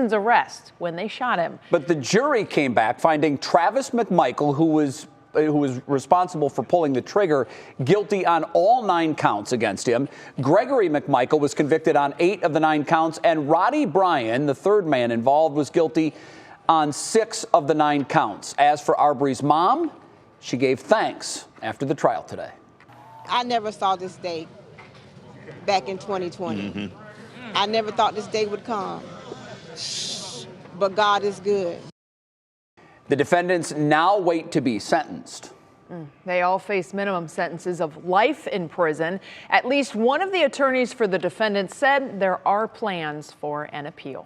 citizen's arrest when they shot him. But the jury came back finding Travis McMichael, who was responsible for pulling the trigger, guilty on all 9 counts against him. Gregory McMichael was convicted on 8 of the 9 counts, and Roddy Bryan, the third man involved, was guilty on 6 of the 9 counts. As for Arbery's mom, she gave thanks after the trial today. I never saw this day back in 2020. I never thought this day would come, but God is good. The defendants now wait to be sentenced. They all face minimum sentences of life in prison. At least one of the attorneys for the defendants said there are plans for an appeal.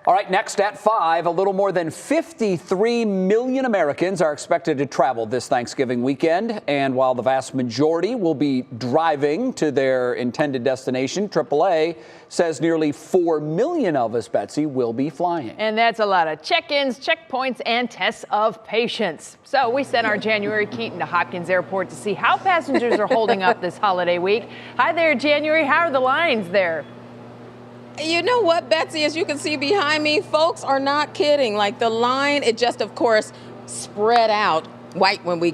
All right, next at 5, a little more than 53 million Americans are expected to travel this Thanksgiving weekend. And while the vast majority will be driving to their intended destination, AAA says nearly 4 million of us, Betsy, will be flying. And that's a lot of check-ins, checkpoints, and tests of patience. So we sent our January Keaton to Hopkins Airport to see how passengers are holding up this holiday week. Hi there, January. How are the lines there? You know what, Betsy, as you can see behind me, folks are not kidding. Like the line, it just, of course, spread out right when we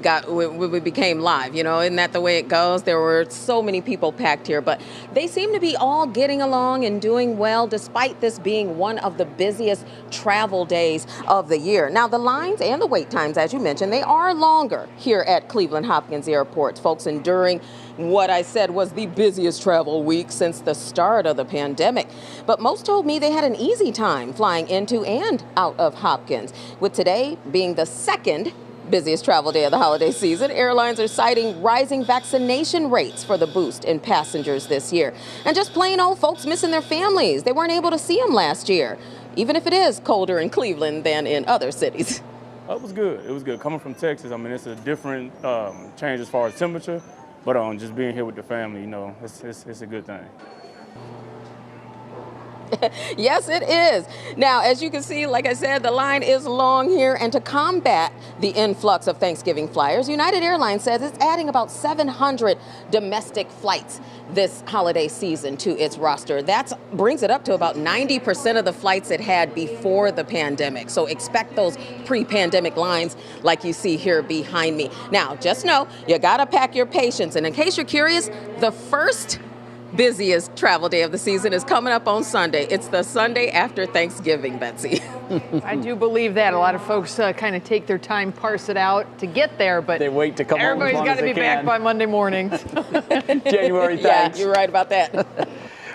became live. You know, isn't that the way it goes? There were so many people packed here, but they seem to be all getting along and doing well, despite this being one of the busiest travel days of the year. Now, the lines and the wait times, as you mentioned, they are longer here at Cleveland Hopkins Airport. Folks enduring what I said was the busiest travel week since the start of the pandemic. But most told me they had an easy time flying into and out of Hopkins. With today being the second busiest travel day of the holiday season, airlines are citing rising vaccination rates for the boost in passengers this year. And just plain old folks missing their families. They weren't able to see them last year, even if it is colder in Cleveland than in other cities. It was good. It was good. Coming from Texas, I mean, it's a different change as far as temperature, but just being here with the family, you know, it's a good thing. Yes, it is. Now, as you can see, like I said, the line is long here. And to combat the influx of Thanksgiving flyers, United Airlines says it's adding about 700 domestic flights this holiday season to its roster. That brings it up to about 90% of the flights it had before the pandemic. So expect those pre-pandemic lines like you see here behind me. Now, just know you got to pack your patience. And in case you're curious, the first busiest travel day of the season is coming up on Sunday. It's the Sunday after Thanksgiving, Betsy. I do believe that. A lot of folks kind of take their time, parse it out to get there, but they wait to come home. Everybody's got to be back by Monday morning. January, thanks. Yeah, you're right about that.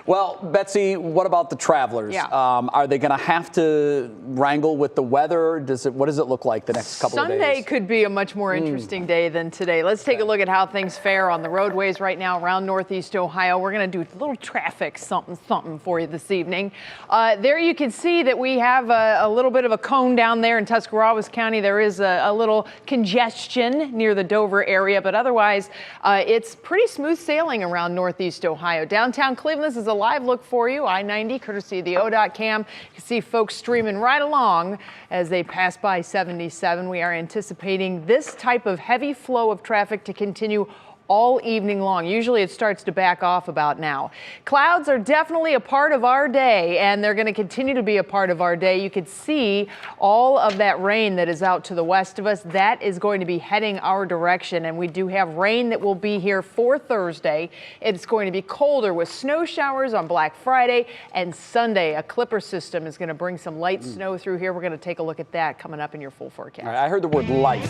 Well, Betsy, what about the travelers? Yeah. Are they going to have to wrangle with the weather? What does it look like the next couple of days? Sunday could be a much more interesting day than today. Let's take a look at how things fare on the roadways right now around Northeast Ohio. We're going to do a little traffic something for you this evening. There you can see that we have a little bit of a cone down there in Tuscarawas County. There is a little congestion near the Dover area, but otherwise it's pretty smooth sailing around Northeast Ohio. Downtown Cleveland, this is a live look for you. I-90, courtesy of the ODOT cam. You can see folks streaming right along as they pass by 77. We are anticipating this type of heavy flow of traffic to continue all evening long. Usually it starts to back off about now. Clouds are definitely a part of our day, and they're going to continue to be a part of our day. You can see all of that rain that is out to the west of us. That is going to be heading our direction, and we do have rain that will be here for Thursday. It's going to be colder with snow showers on Black Friday and Sunday. A clipper system is going to bring some light snow through here. We're going to take a look at that coming up in your full forecast. All right, I heard the word light.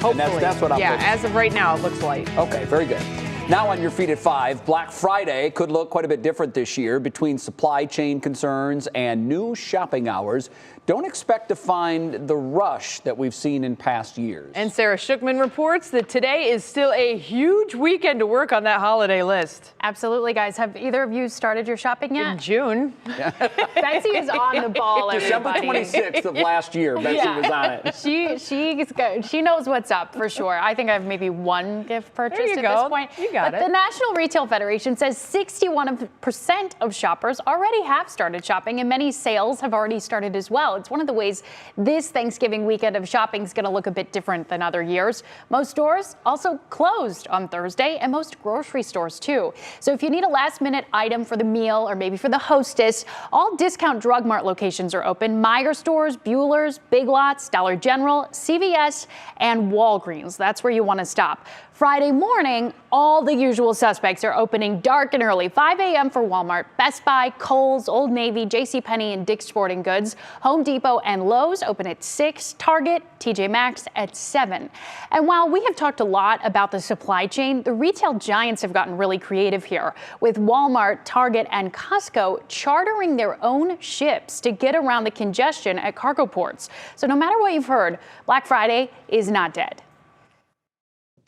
Hopefully. And that's what I'm Yeah, thinking. as of right now, it looks light. Okay, very good. Now on your feet at 5, Black Friday could look quite a bit different this year between supply chain concerns and new shopping hours. Don't expect to find the rush that we've seen in past years. And Sarah Shookman reports that today is still a huge weekend to work on that holiday list. Absolutely, guys. Have either of you started your shopping yet? In June. Betsy is on the ball, December everybody. 26th of last year, Betsy was on it. She knows what's up for sure. I think I have maybe one gift purchase There you at go. this point. You You got But it. the National Retail Federation says 61% of shoppers already have started shopping, and many sales have already started as well. It's one of the ways this Thanksgiving weekend of shopping is going to look a bit different than other years. Most stores also closed on Thursday, and most grocery stores too. So if you need a last-minute item for the meal or maybe for the hostess, all discount Drug Mart locations are open. Meijer stores, Bueller's, Big Lots, Dollar General, CVS, and Walgreens. That's where you want to stop. Friday morning, all the usual suspects are opening dark and early. 5 a.m. for Walmart, Best Buy, Kohl's, Old Navy, JCPenney, and Dick's Sporting Goods. Home Depot and Lowe's open at 6, Target, TJ Maxx at 7. And while we have talked a lot about the supply chain, the retail giants have gotten really creative here, with Walmart, Target, and Costco chartering their own ships to get around the congestion at cargo ports. So no matter what you've heard, Black Friday is not dead.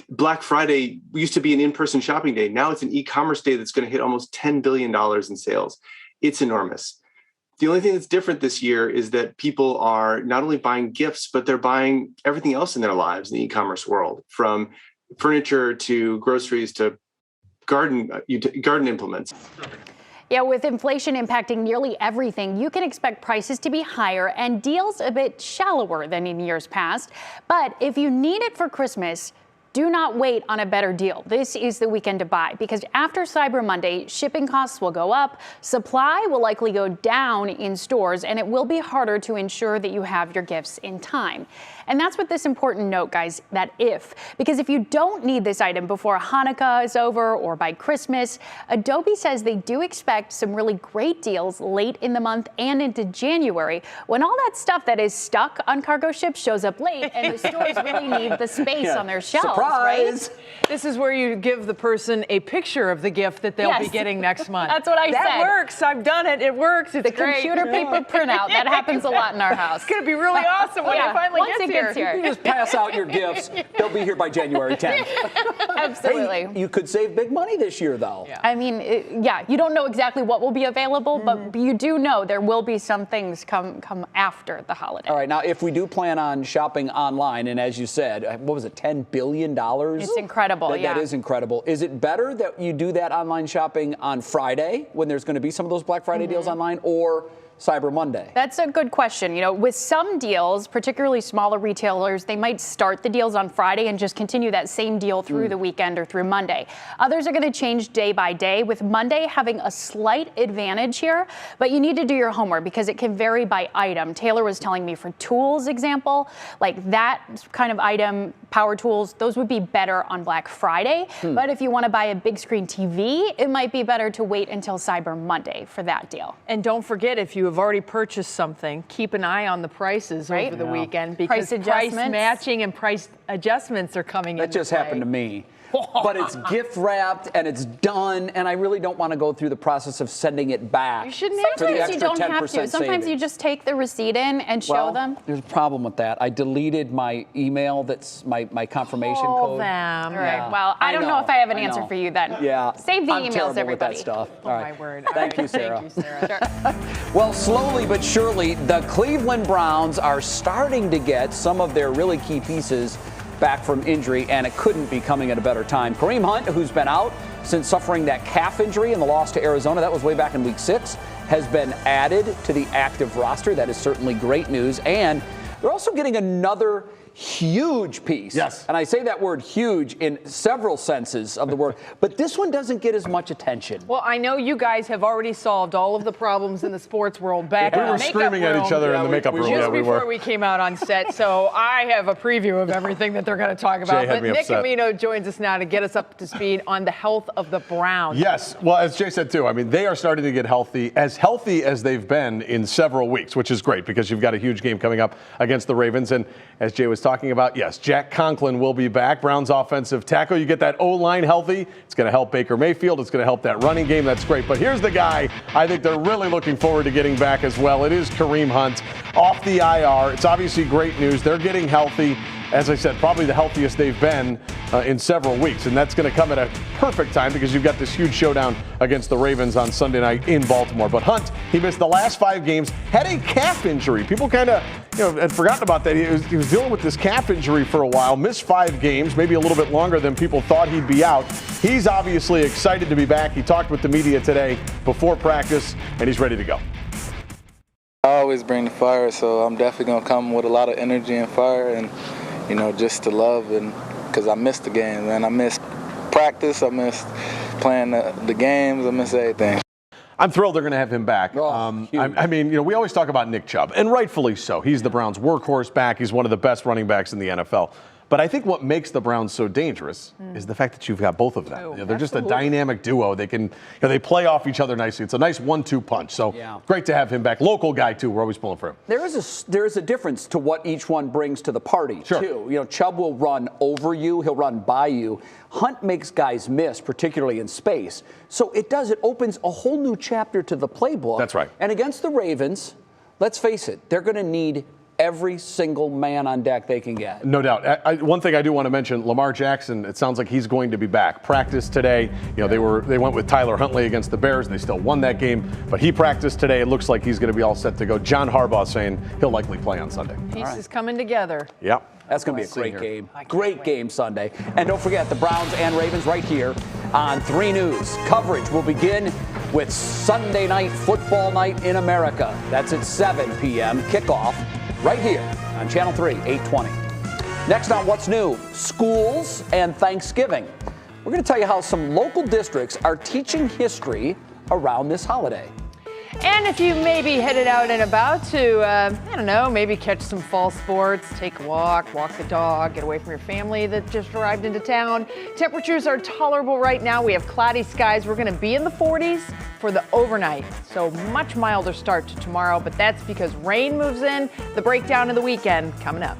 Black Friday used to be an in-person shopping day. Now it's an e-commerce day that's going to hit almost $10 billion in sales. It's enormous. The only thing that's different this year is that people are not only buying gifts, but they're buying everything else in their lives in the e-commerce world, from furniture to groceries to garden implements. Yeah, with inflation impacting nearly everything, you can expect prices to be higher and deals a bit shallower than in years past. But if you need it for Christmas, do not wait on a better deal. This is the weekend to buy, because after Cyber Monday, shipping costs will go up, supply will likely go down in stores, and it will be harder to ensure that you have your gifts in time. And that's what this important note, guys, because if you don't need this item before Hanukkah is over or by Christmas, Adobe says they do expect some really great deals late in the month and into January, when all that stuff that is stuck on cargo ships shows up late and the stores really need the space on their shelves. Surprise! Right? This is where you give the person a picture of the gift that they'll be getting next month. That's what I said. That works. I've done it. It works. It's The great. computer paper printout. That happens a lot in our house. It's going to be really awesome when it finally Once gets it here. gets here. You just pass out your gifts. They'll be here by January 10th. Absolutely. Hey, you could save big money this year, though. Yeah. I mean, you don't know exactly what will be available, but you do know there will be some things come after the holiday. All right, now, if we do plan on shopping online, and as you said, what was it, $10 billion? It's incredible, That is incredible. Is it better that you do that online shopping on Friday, when there's going to be some of those Black Friday deals online, or Cyber Monday? That's a good question. You know, with some deals, particularly smaller retailers, they might start the deals on Friday and just continue that same deal through the weekend or through Monday. Others are going to change day by day, with Monday having a slight advantage here, but you need to do your homework because it can vary by item. Taylor was telling me for tools example, like that kind of item, power tools, those would be better on Black Friday. But if you want to buy a big screen TV, it might be better to wait until Cyber Monday for that deal. And don't forget, if you have already purchased something, keep an eye on the prices over the weekend, because price matching and price adjustments are coming in. That just happened to me. But it's gift wrapped and it's done, and I really don't want to go through the process of sending it back. You shouldn't for the Sometimes extra you don't have to. 10% Sometimes savings. you just take the receipt in and show them. There's a problem with that. I deleted my email that's my confirmation Call code. them. All right. Yeah. Well, I don't know if I have an answer know. for you then. Yeah. Save the I'm emails, terrible everybody. with that stuff. Oh, All right. my word. Thank you, Sarah. Thank you, Sarah. Well, slowly but surely, the Cleveland Browns are starting to get some of their really key pieces back from injury, and it couldn't be coming at a better time. Kareem Hunt, who's been out since suffering that calf injury in the loss to Arizona, that was way back in week 6, has been added to the active roster. That is certainly great news. And they're also getting another huge piece. Yes. And I say that word huge in several senses of the word, but this one doesn't get as much attention. Well, I know you guys have already solved all of the problems in the sports world back in We the were makeup screaming at each room. other in the makeup room. Just Yeah, we before were. we came out on set, so I have a preview of everything that they're going to talk about. Jay had But me Nick upset. Amino joins us now to get us up to speed on the health of the Browns. Yes. Well, as Jay said, too, I mean, they are starting to get healthy as they've been in several weeks, which is great because you've got a huge game coming up against the Ravens. And as Jay was talking about, yes, Jack Conklin will be back, Browns offensive tackle. You get that O-line healthy. It's going to help Baker Mayfield. It's going to help that running game. That's great. But here's the guy I think they're really looking forward to getting back as well. It is Kareem Hunt off the IR. It's obviously great news. They're getting healthy. As I said, probably the healthiest they've been in several weeks. And that's going to come at a perfect time because you've got this huge showdown against the Ravens on Sunday night in Baltimore. But Hunt, he missed the last 5 games, had a calf injury. People kind of, had forgotten about that. He was dealing with this calf injury for a while, missed 5 games, maybe a little bit longer than people thought he'd be out. He's obviously excited to be back. He talked with the media today before practice, and he's ready to go. I always bring the fire, so I'm definitely going to come with a lot of energy and fire and, just to love, and because I missed the game, man. I missed practice, I missed playing the games, I missed everything. I'm thrilled they're going to have him back. Oh, I mean, we always talk about Nick Chubb, and rightfully so. He's the Browns' workhorse back. He's one of the best running backs in the NFL. But I think what makes the Browns so dangerous is the fact that you've got both of them. They're just a dynamic duo. They can, they play off each other nicely. It's a nice 1-2 punch. So great to have him back. Local guy too. We're always pulling for him. There is a difference to what each one brings to the party too. Chubb will run over you. He'll run by you. Hunt makes guys miss, particularly in space. So it opens a whole new chapter to the playbook. That's right. And against the Ravens, let's face it, they're going to need every single man on deck they can get. No doubt. One thing I do want to mention, Lamar Jackson, it sounds like he's going to be back. Practice today. They went with Tyler Huntley against the Bears. They still won that game, but he practiced today. It looks like he's going to be all set to go. John Harbaugh saying he'll likely play on Sunday. Pieces coming together. Yep. That's going to be a great game. Great game Sunday. And don't forget the Browns and Ravens right here on 3 News. Coverage will begin with Sunday night football night in America. That's at 7 p.m. kickoff right here on Channel 3, 820. Next on What's New, schools and Thanksgiving. We're going to tell you how some local districts are teaching history around this holiday. And if you maybe headed out and about to, maybe catch some fall sports, take a walk the dog, get away from your family that just arrived into town. Temperatures are tolerable right now. We have cloudy skies. We're going to be in the 40s for the overnight. So much milder start to tomorrow, but that's because rain moves in. The breakdown of the weekend coming up.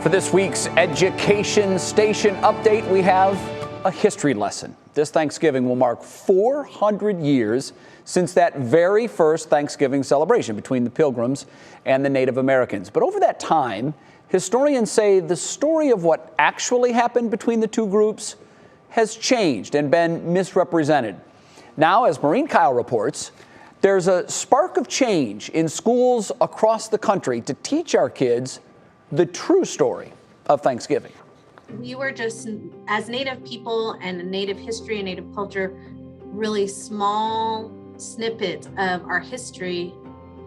For this week's Education Station update, we have a history lesson. This Thanksgiving will mark 400 years since that very first Thanksgiving celebration between the Pilgrims and the Native Americans. But over that time, historians say the story of what actually happened between the two groups has changed and been misrepresented. Now, as Maureen Kyle reports, there's a spark of change in schools across the country to teach our kids the true story of Thanksgiving. we were just, as Native people and Native history and Native culture, really small snippets of our history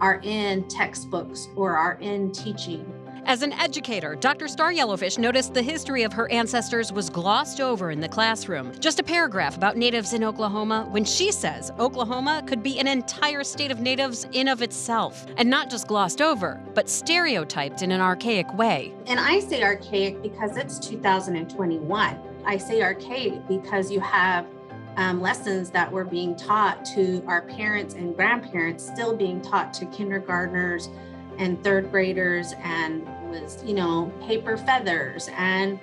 are in textbooks or are in teaching. As an educator, Dr. Star Yellowfish noticed the history of her ancestors was glossed over in the classroom. Just a paragraph about natives in Oklahoma, when she says Oklahoma could be an entire state of natives in of itself, and not just glossed over, but stereotyped in an archaic way. And I say archaic because it's 2021. I say archaic because you have lessons that were being taught to our parents and grandparents still being taught to kindergartners and third graders, and was, paper feathers and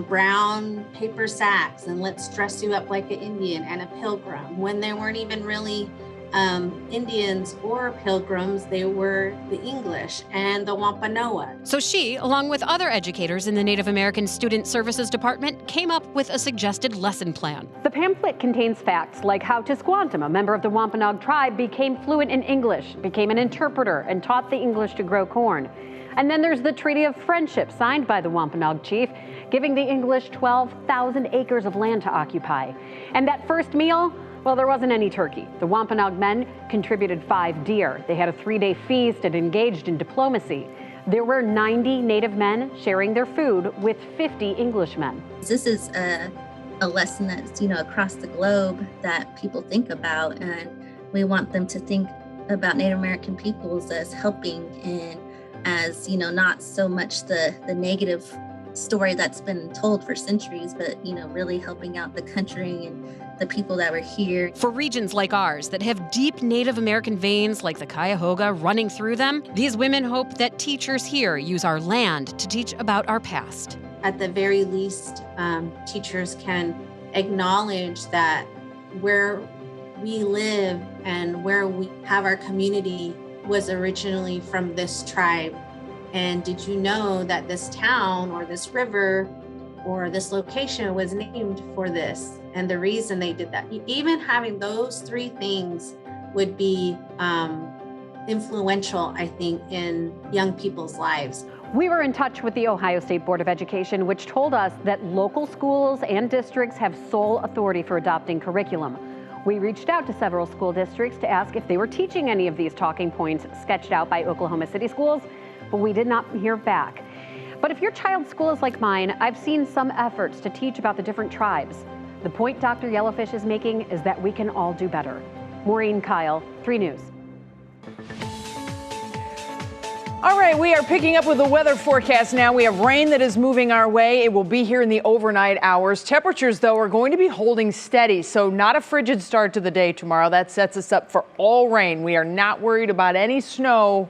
brown paper sacks, and let's dress you up like an Indian and a pilgrim, when they weren't even really Indians or pilgrims. They were the English and the Wampanoag. So she, along with other educators in the Native American Student Services Department, came up with a suggested lesson plan. The pamphlet contains facts like how Tisquantum, a member of the Wampanoag tribe, became fluent in English, became an interpreter, and taught the English to grow corn. And then there's the Treaty of Friendship signed by the Wampanoag chief, giving the English 12,000 acres of land to occupy. And that first meal, well, there wasn't any turkey. The Wampanoag men contributed 5 deer. They had a 3-day feast and engaged in diplomacy. There were 90 Native men sharing their food with 50 Englishmen. This is a lesson that's, across the globe that people think about, and we want them to think about Native American peoples as helping and as, not so much the negative story that's been told for centuries, but, really helping out the country and the people that were here. For regions like ours that have deep Native American veins like the Cuyahoga running through them, these women hope that teachers here use our land to teach about our past. At the very least, teachers can acknowledge that where we live and where we have our community was originally from this tribe. And did you know that this town or this river or this location was named for this? And the reason they did that, even having those 3 things would be influential, I think, in young people's lives. We were in touch with the Ohio State Board of Education, which told us that local schools and districts have sole authority for adopting curriculum. We reached out to several school districts to ask if they were teaching any of these talking points sketched out by Oklahoma City schools, but we did not hear back. But if your child's school is like mine, I've seen some efforts to teach about the different tribes. The point Dr. Yellowfish is making is that we can all do better. Maureen Kyle, 3 News. All right, we are picking up with the weather forecast now. We have rain that is moving our way. It will be here in the overnight hours. Temperatures, though, are going to be holding steady, so not a frigid start to the day tomorrow. That sets us up for all rain. We are not worried about any snow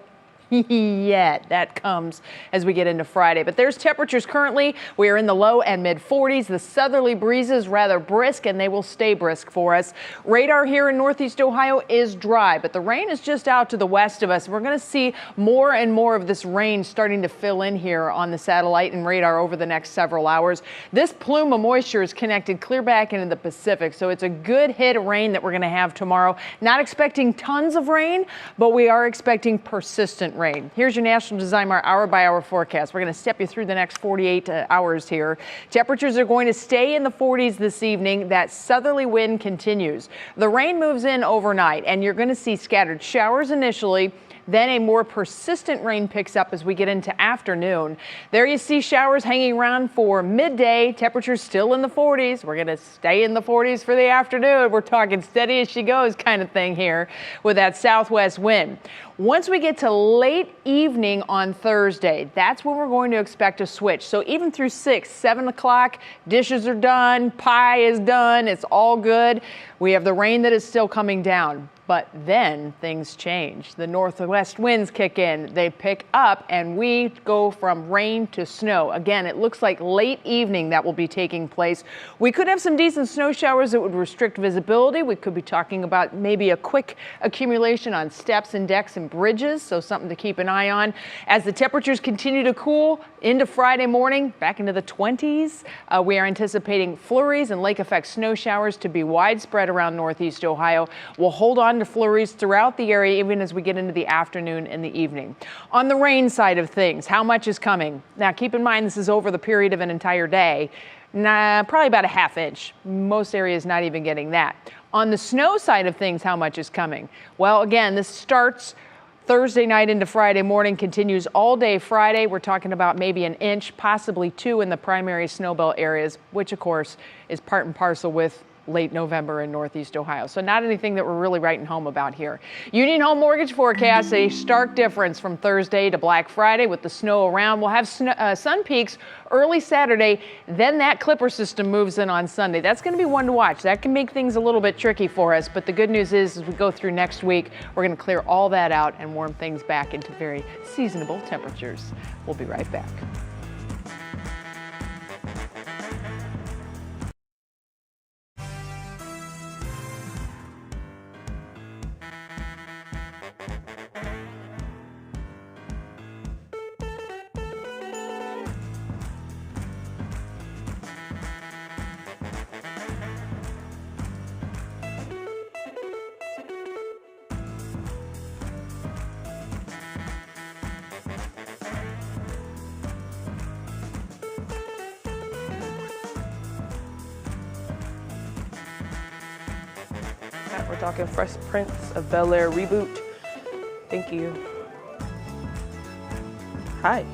yet. That comes as we get into Friday. But there's temperatures currently. We are in the low and mid 40s. The southerly breezes rather brisk, and they will stay brisk for us. Radar here in northeast Ohio is dry, but the rain is just out to the west of us. We're going to see more and more of this rain starting to fill in here on the satellite and radar over the next several hours. This plume of moisture is connected clear back into the Pacific, so it's a good hit of rain that we're going to have tomorrow. Not expecting tons of rain, but we are expecting persistent rain. Here's your National Designer hour-by-hour forecast. We're going to step you through the next 48 hours here. Temperatures are going to stay in the 40s this evening. That southerly wind continues. The rain moves in overnight, and you're going to see scattered showers initially. Then a more persistent rain picks up as we get into afternoon. There you see showers hanging around for midday. Temperatures still in the 40s. We're going to stay in the 40s for the afternoon. We're talking steady as she goes kind of thing here with that southwest wind. Once we get to late evening on Thursday, that's when we're going to expect a switch. So even through 6, 7 o'clock, dishes are done, pie is done, it's all good. We have the rain that is still coming down. But then things change. The northwest winds kick in, they pick up, and we go from rain to snow. Again, it looks like late evening that will be taking place. We could have some decent snow showers that would restrict visibility. We could be talking about maybe a quick accumulation on steps and decks and bridges, so something to keep an eye on. As the temperatures continue to cool into Friday morning, back into the 20s, we are anticipating flurries and lake effect snow showers to be widespread around northeast Ohio. We'll hold on on to flurries throughout the area, even as we get into the afternoon and the evening. On the rain side of things, how much is coming? Now, keep in mind, this is over the period of an entire day. Probably about a half inch. Most areas not even getting that. On the snow side of things, how much is coming? Well, again, this starts Thursday night into Friday morning, continues all day Friday. We're talking about maybe an inch, possibly 2 in the primary snowbelt areas, which of course is part and parcel with late November in Northeast Ohio. So not anything that we're really writing home about here. Union Home Mortgage forecasts a stark difference from Thursday to Black Friday with the snow around. We'll have sun peaks early Saturday, then that clipper system moves in on Sunday. That's going to be one to watch. That can make things a little bit tricky for us, but the good news is as we go through next week, we're going to clear all that out and warm things back into very seasonable temperatures. We'll be right back. We're talking Fresh Prince of Bel-Air reboot. Thank you. Hi.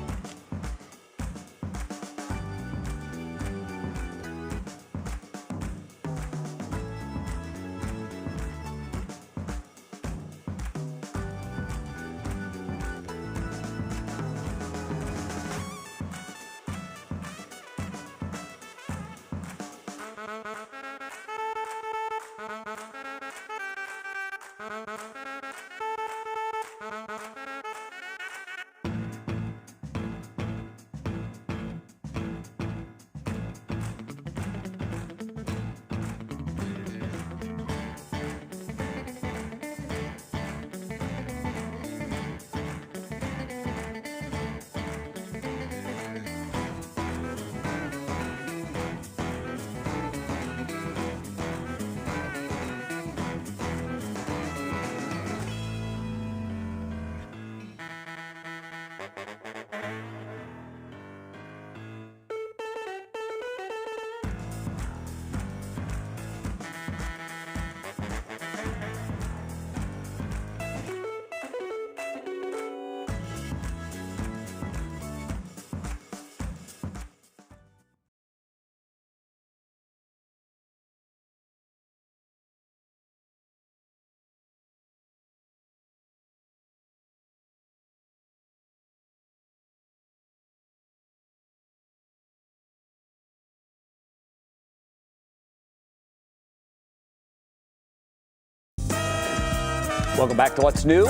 Welcome back to What's New.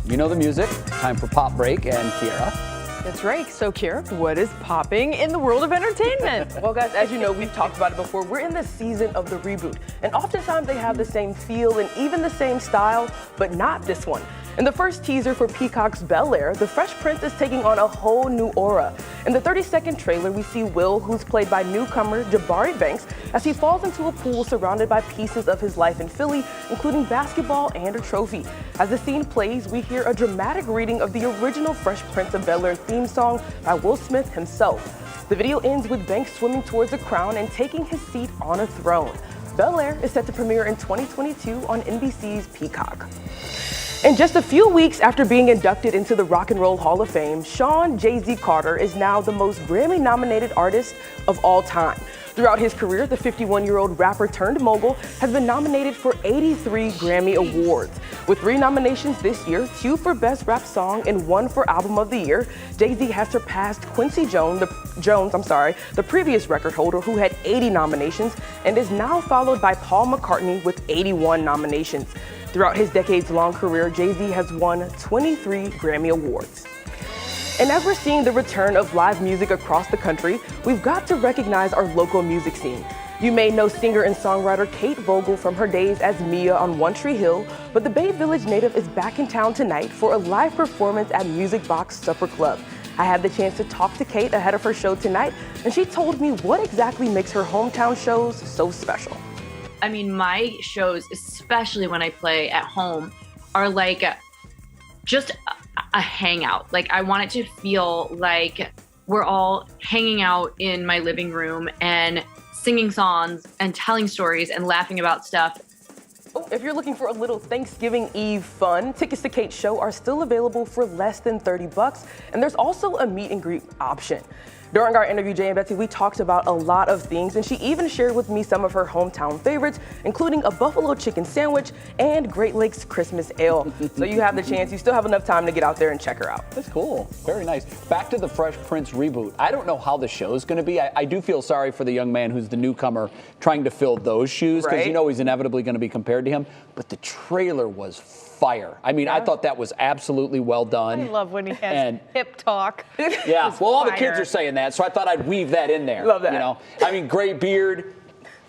You know the music. Time for Pop Break and Kiera. That's right. So, Kiera, what is popping in the world of entertainment? Well, guys, as you know, we've talked about it before. We're in the season of the reboot. And oftentimes they have the same feel and even the same style, but not this one. In the first teaser for Peacock's Bel-Air, the Fresh Prince is taking on a whole new aura. In the 30-second trailer, we see Will, who's played by newcomer Jabari Banks, as he falls into a pool surrounded by pieces of his life in Philly, including basketball and a trophy. As the scene plays, we hear a dramatic reading of the original Fresh Prince of Bel-Air theme song by Will Smith himself. The video ends with Banks swimming towards a crown and taking his seat on a throne. Bel-Air is set to premiere in 2022 on NBC's Peacock. And just a few weeks after being inducted into the Rock and Roll Hall of Fame, Sean Jay-Z Carter is now the most Grammy-nominated artist of all time. Throughout his career, the 51-year-old rapper-turned-mogul has been nominated for 83 Grammy Awards. With 3 nominations this year, 2 for Best Rap Song and 1 for Album of the Year, Jay-Z has surpassed Quincy Jones, the previous record holder who had 80 nominations, and is now followed by Paul McCartney with 81 nominations. Throughout his decades-long career, Jay-Z has won 23 Grammy Awards. And as we're seeing the return of live music across the country, we've got to recognize our local music scene. You may know singer and songwriter Kate Vogel from her days as Mia on One Tree Hill, but the Bay Village native is back in town tonight for a live performance at Music Box Supper Club. I had the chance to talk to Kate ahead of her show tonight, and she told me what exactly makes her hometown shows so special. I mean, my shows, especially when I play at home, are like just a hangout. Like, I want it to feel like we're all hanging out in my living room and singing songs and telling stories and laughing about stuff. If you're looking for a little Thanksgiving Eve fun, tickets to Kate's show are still available for less than $30, and there's also a meet and greet option. During our interview, Jay and Betsy, we talked about a lot of things, and she even shared with me some of her hometown favorites, including a buffalo chicken sandwich and Great Lakes Christmas ale. So you have the chance. You still have enough time to get out there and check her out. That's cool. Very nice. Back to the Fresh Prince reboot. I don't know how the show's going to be. I do feel sorry for the young man who's the newcomer trying to fill those shoes, because you know he's inevitably going to be compared to him. But the trailer was fire. I mean, I thought that was absolutely well done. I love when he has hip talk. Yeah, well, all the kids are saying that, so I thought I'd weave that in there. Love that. You know, I mean, gray beard,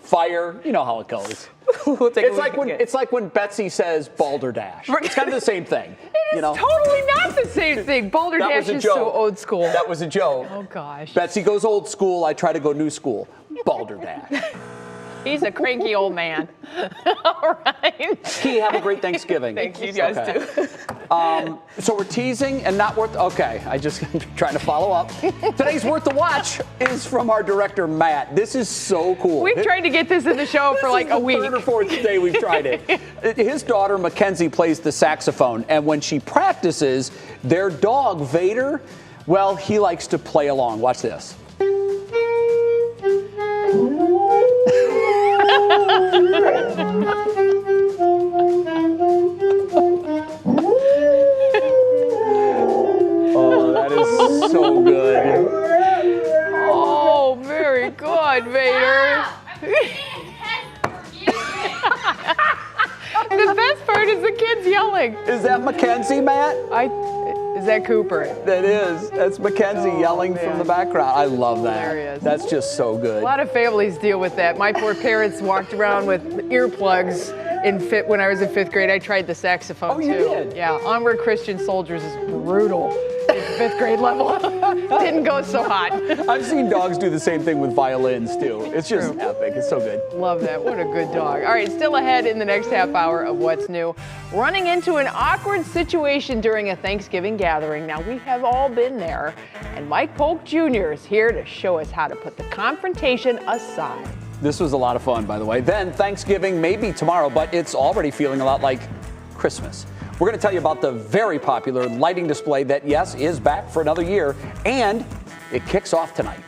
fire. You know how it goes. It's like when Betsy says balderdash. It's kind of the same thing. It is totally not the same thing. Balderdash is so old school. That was a joke. Oh gosh. Betsy goes old school. I try to go new school. Balderdash. He's a cranky old man. All right. Key, have a great Thanksgiving. Thank you, guys too. So we're teasing and not worth. Okay, I just trying to follow up. Today's Worth the Watch is from our director Matt. This is so cool. We've tried to get this in the show for like a week. Third or fourth day we've tried it. His daughter Mackenzie plays the saxophone, and when she practices, their dog Vader, well, he likes to play along. Watch this. Oh, that is so good. Oh, very good, Vader. The best part is the kids yelling. Is that Mackenzie, Matt? Is that Cooper? That is. That's Mackenzie yelling from the background. I love that. Hilarious. That's just so good. A lot of families deal with that. My poor parents walked around with earplugs when I was in 5th grade. I tried the saxophone too. You did? Yeah. Onward Christian Soldiers is brutal at 5th grade level. Didn't go so hot. I've seen dogs do the same thing with violins too. It's just epic. It's so good. Love that. What a good dog. All right, still ahead in the next half hour of What's New. Running into an awkward situation during a Thanksgiving gathering. Now, we have all been there. And Mike Polk Jr. is here to show us how to put the confrontation aside. This was a lot of fun, by the way. Then Thanksgiving may be tomorrow, but it's already feeling a lot like Christmas. We're going to tell you about the very popular lighting display that, yes, is back for another year, and it kicks off tonight.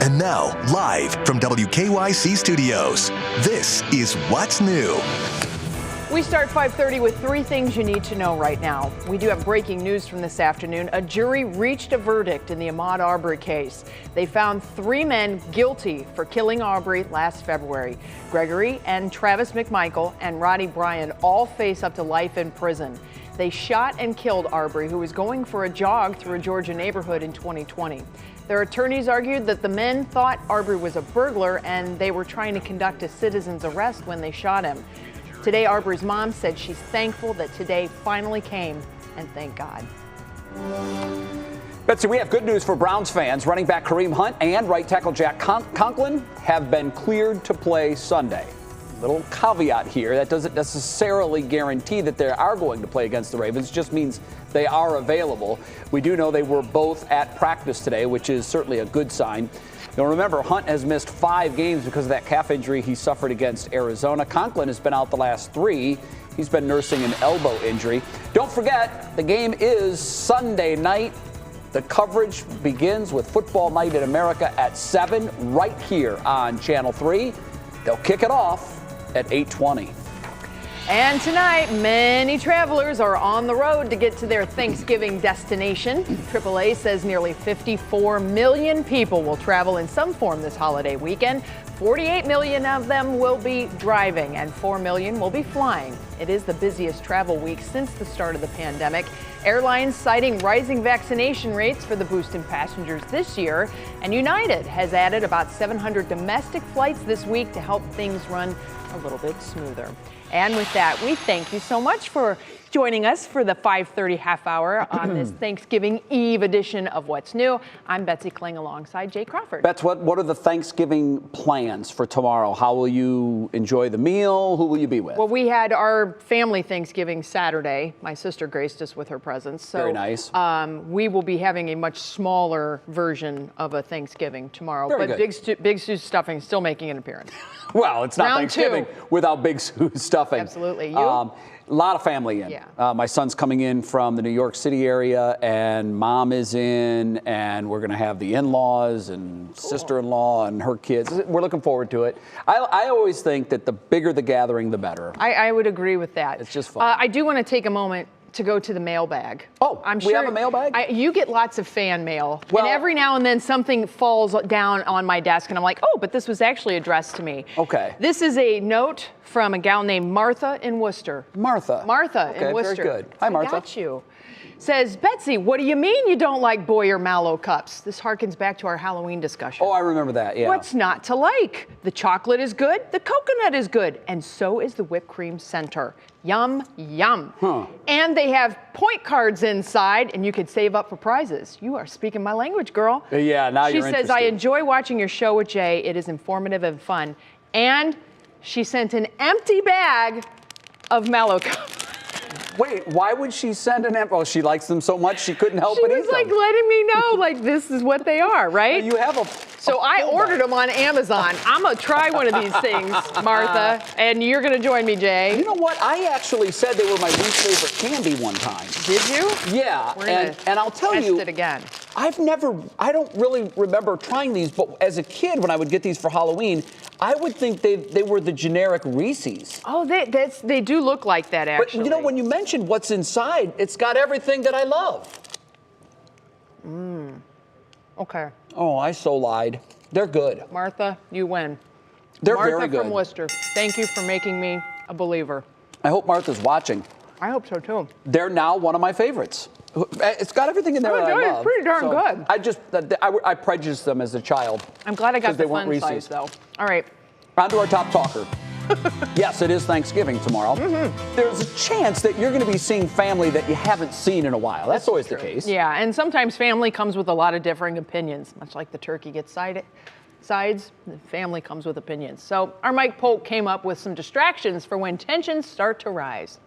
And now, live from WKYC Studios, this is What's New. We start 5:30 with 3 things you need to know right now. We do have breaking news from this afternoon. A jury reached a verdict in the Ahmaud Arbery case. They found 3 men guilty for killing Arbery last February. Gregory and Travis McMichael and Roddy Bryan all face up to life in prison. They shot and killed Arbery, who was going for a jog through a Georgia neighborhood in 2020. Their attorneys argued that the men thought Arbery was a burglar and they were trying to conduct a citizen's arrest when they shot him. Today, Arbery's mom said she's thankful that today finally came, and thank God. Betsy, we have good news for Browns fans. Running back Kareem Hunt and right tackle Jack Conklin have been cleared to play Sunday. Little caveat here, that doesn't necessarily guarantee that they are going to play against the Ravens, it just means they are available. We do know they were both at practice today, which is certainly a good sign. Now remember, Hunt has missed 5 games because of that calf injury he suffered against Arizona. Conklin has been out the last 3. He's been nursing an elbow injury. Don't forget, the game is Sunday night. The coverage begins with Football Night in America at 7 right here on Channel 3. They'll kick it off at 8:20. And tonight, many travelers are on the road to get to their Thanksgiving destination. AAA says nearly 54 million people will travel in some form this holiday weekend. 48 million of them will be driving and 4 million will be flying. It is the busiest travel week since the start of the pandemic. Airlines citing rising vaccination rates for the boost in passengers this year. And United has added about 700 domestic flights this week to help things run a little bit smoother. And with that, we thank you so much for joining us for the 5:30 half hour on this Thanksgiving Eve edition of What's New. I'm Betsy Kling alongside Jay Crawford. Bets, what are the Thanksgiving plans for tomorrow? How will you enjoy the meal? Who will you be with? Well, we had our family Thanksgiving Saturday. My sister graced us with her presence. So, very nice. We will be having a much smaller version of a Thanksgiving tomorrow. Very but good. Big Sue's stuffing is still making an appearance. Well, it's not Round Thanksgiving 2. without Big Sue's stuffing. Absolutely. You? A lot of family in. Yeah. My son's coming in from the New York City area, and mom is in, and we're going to have the in-laws and sister-in-law and her kids. We're looking forward to it. I always think that the bigger the gathering, the better. I would agree with that. It's just fun. I do want to take a moment to go to the mailbag. Oh, I'm we sure have a mailbag? You get lots of fan mail. Well, and every now and then something falls down on my desk and I'm like, oh, but this was actually addressed to me. Okay. This is a note from a gal named Martha in Worcester. Martha in Worcester. Very good. Hi, Martha. I got you. Says, Betsy, what do you mean you don't like Boyer Mallow cups? This harkens back to our Halloween discussion. Oh, I remember that, yeah. What's not to like? The chocolate is good, the coconut is good, and so is the whipped cream center. Yum, yum. Huh. And they have point cards inside, and you could save up for prizes. You are speaking my language, girl. Yeah, now you're She says, I enjoy watching your show with Jay. It is informative and fun. And she sent an empty bag of Mallow cups. Wait, why would she send an envelope? Oh, she likes them so much she couldn't help but eat them. She was like letting me know, like, this is what they are, right? You have So I ordered them on Amazon. I'm going to try one of these things, Martha, and you're going to join me, Jay. You know what? I actually said they were my least favorite candy one time. Did you? Yeah, We're and I'll tell test you, it again. I don't really remember trying these, but as a kid, when I would get these for Halloween, I would think they were the generic Reese's. Oh, they do look like that, actually. But you know, when you mentioned what's inside, it's got everything that I love. Okay. Oh, I so lied. They're good. Martha, you win. They're Martha very good. from Worcester, thank you for making me a believer. I hope Martha's watching. I hope so, too. They're now one of my favorites. It's got everything in there that I love. It's pretty darn good. I prejudiced them as a child. I'm glad I got the fun Reese's. size, though. All right. On to our top talker. Yes, it is Thanksgiving tomorrow. There's a chance that you're going to be seeing family that you haven't seen in a while. That's always the case. Yeah, and sometimes family comes with a lot of differing opinions. Much like the turkey gets sides, the family comes with opinions. So our Mike Polk came up with some distractions for when tensions start to rise.